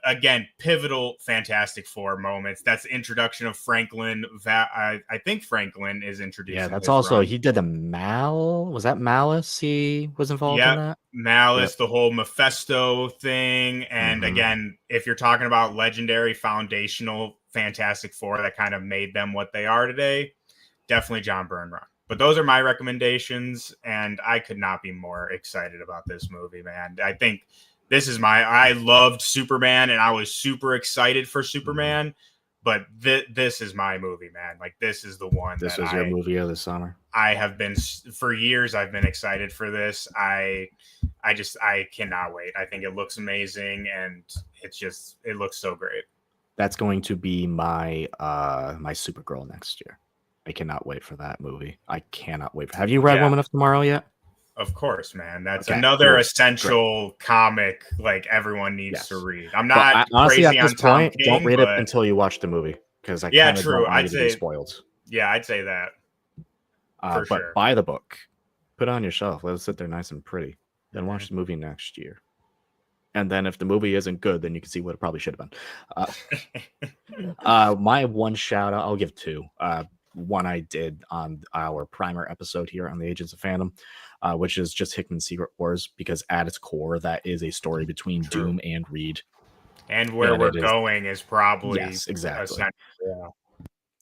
Again, pivotal Fantastic Four moments. That's the introduction of Franklin. I think Franklin is introduced. Yeah, in that's his also run. he did the Was that Malice? He was involved in Yep. that. Malice, Yep. the whole Mephisto thing. And again, if you're talking about legendary foundational Fantastic Four that kind of made them what they are today, definitely John Byrne run. But those are my recommendations, and I could not be more excited about this movie, man. I think I loved Superman, and I was super excited for Superman, but this is my movie, man. Like, this is the one This that was your movie of the summer. I have been for years. I've been excited for this. I cannot wait. I think it looks amazing, and it looks so great. That's going to be my my Supergirl next year. I cannot wait for that movie. I cannot wait. Have you read Yeah, Woman of Tomorrow yet? of course, man. That's Okay, another cool. essential comic like everyone needs to read. I'm not honestly, crazy at this on Tom point, King, don't read it but until you watch the movie because I yeah, kind of don't true. want you to be spoiled. Yeah, I'd say that for But sure. buy the book, put it on your shelf, let it sit there nice and pretty, then watch the movie next year. And then if the movie isn't good, then you can see what it probably should have been. My one shout out, I'll give two. One I did on our primer episode here on the Agents of Fandom, which is just Hickman's Secret Wars, because at its core, that is a story between Doom and Reed. And where we're going is probably yes, exactly. Yeah.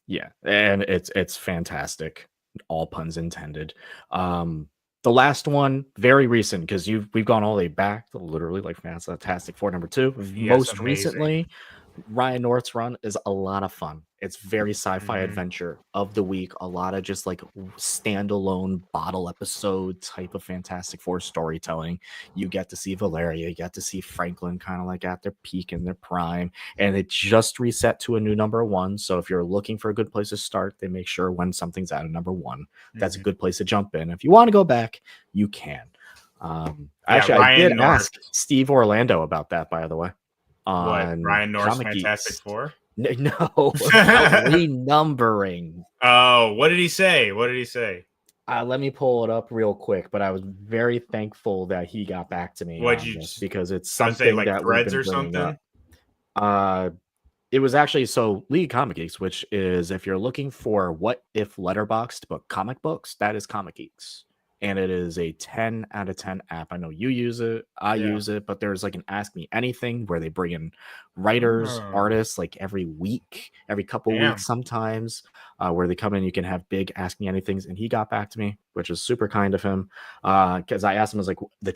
Yeah, and it's fantastic. All puns intended. The last one, very recent, because we've gone all the way back to literally like Fantastic Four #2. Most amazing. recently, Ryan North's run is a lot of fun. It's very sci-fi adventure of the week. A lot of just like standalone bottle episode type of Fantastic Four storytelling. You get to see Valeria, you get to see Franklin kind of like at their peak in their prime, and it just reset to a new #1. So if you're looking for a good place to start, they make sure when something's at a #1, that's a good place to jump in. If you want to go back, you can. Actually, I did ask Steve Orlando about that, by the way. On Ryan North's Comic Fantastic Geeks. Four? No, about renumbering. Oh, what did he say? Let me pull it up real quick, but I was very thankful that he got back to me because it's something like that Threads we've been bringing up. It was actually League Comic Geeks, which is if you're looking for what if letterboxed but comic books, that is Comic Geeks. and it is a 10 out of 10 app. I know you use it, I Yeah. use it, but there's like an Ask Me Anything where they bring in writers, Oh, artists like every week, every couple damn. weeks sometimes, where they come in. You can have big Ask Me Anythings, and he got back to me, which is super kind of him. Because I asked him, I was like, the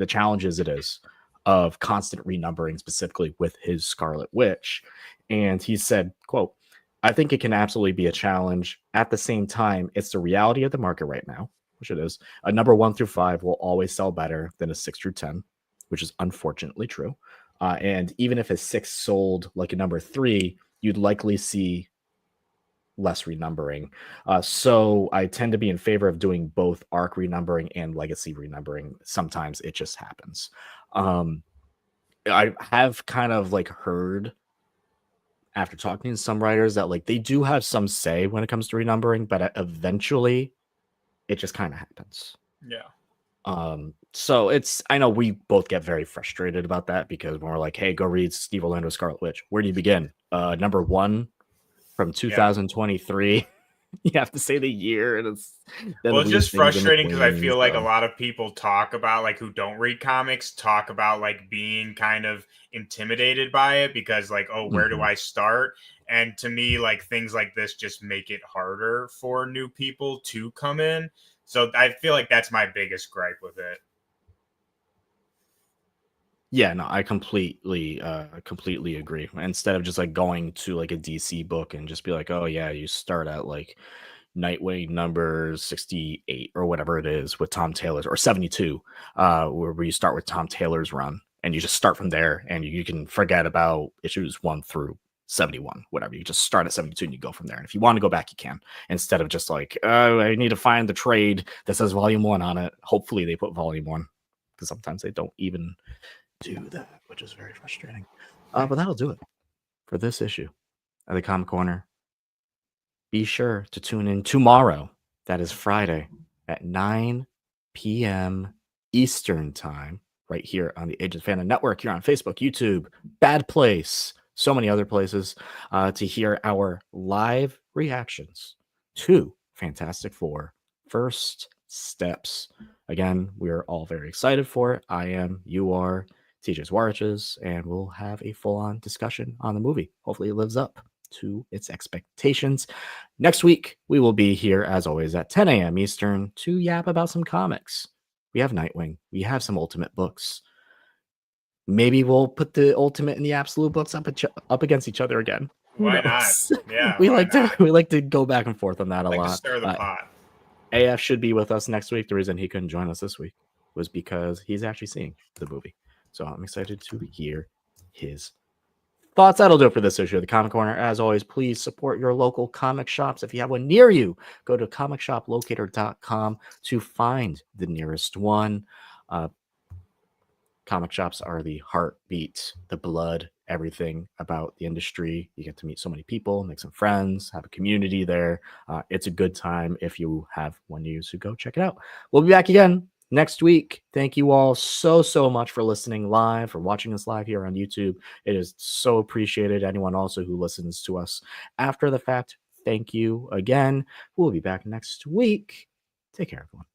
challenges it is of constant renumbering, specifically with his Scarlet Witch, and he said, "quote I think it can absolutely be a challenge. At the same time, it's the reality of the market right now, which it is. A number 1 through 5 will always sell better than a 6 through 10, which is unfortunately true. And even if a 6 sold like a number 3, you'd likely see less renumbering. So I tend to be in favor of doing both arc renumbering and legacy renumbering. Sometimes it just happens. I have kind of like heard after talking to some writers that like they do have some say when it comes to renumbering, but eventually it just kind of happens. Yeah. So it's, I know we both get very frustrated about that because when we're like, hey, go read Steve Orlando's Scarlet Witch. Where do you begin? Number 1 from 2023. You have to say the year, and it's then Well, it's weird just things in frustrating because I between. feel like a So lot of people talk about, like, who don't read comics, talk about like being kind of intimidated by it because, like, oh, where do mhm. I start? And to me, like, things like this just make it harder for new people to come in. So I feel like that's my biggest gripe with it. Yeah, no, I completely agree. Instead of just like going to like a DC book and just be like, oh yeah, you start at like Nightwing number 68 or whatever it is with Tom Taylor's, or 72, where you start with Tom Taylor's run and you just start from there, and you can forget about issues 1 through 71, whatever. You just start at 72 and you go from there. And if you want to go back, you can, instead of just like, I need to find the trade that says volume 1 on it. Hopefully they put volume 1, because sometimes they don't even do that, which is very frustrating. But that'll do it for this issue of the Comic Corner. Be sure to tune in tomorrow. That is Friday at 9 p.m. Eastern Time, right here on the Agents Fandom Network, here on Facebook, YouTube, Bad Place, so many other places, to hear our live reactions to Fantastic Four First Steps. Again, we're all very excited for it. I am, you are, TJ's Warriches, and we'll have a full on discussion on the movie. Hopefully, it lives up to its expectations. Next week, we will be here, as always, at 10 a.m. Eastern to yap about some comics. We have Nightwing. We have some Ultimate books. Maybe we'll put the Ultimate and the Absolute books up against each other again. Who Why not? knows? Yeah, we why like not? to go back and forth on that a Like to lot. stir the pot. AF should be with us next week. The reason he couldn't join us this week was because he's actually seeing the movie. So I'm excited to hear his thoughts. That'll do it for this issue of the Comic Corner. As always, please support your local comic shops. If you have one near you, go to comicshoplocator.com to find the nearest one. Comic shops are the heartbeat, the blood, everything about the industry. You get to meet so many people, make some friends, have a community there. It's a good time if you have one near you, so go check it out. We'll be back again next week. Thank you all so much for listening live, for watching us live here on YouTube. It is so appreciated. Anyone also who listens to us after the fact, thank you again. We'll be back next week. Take care, everyone.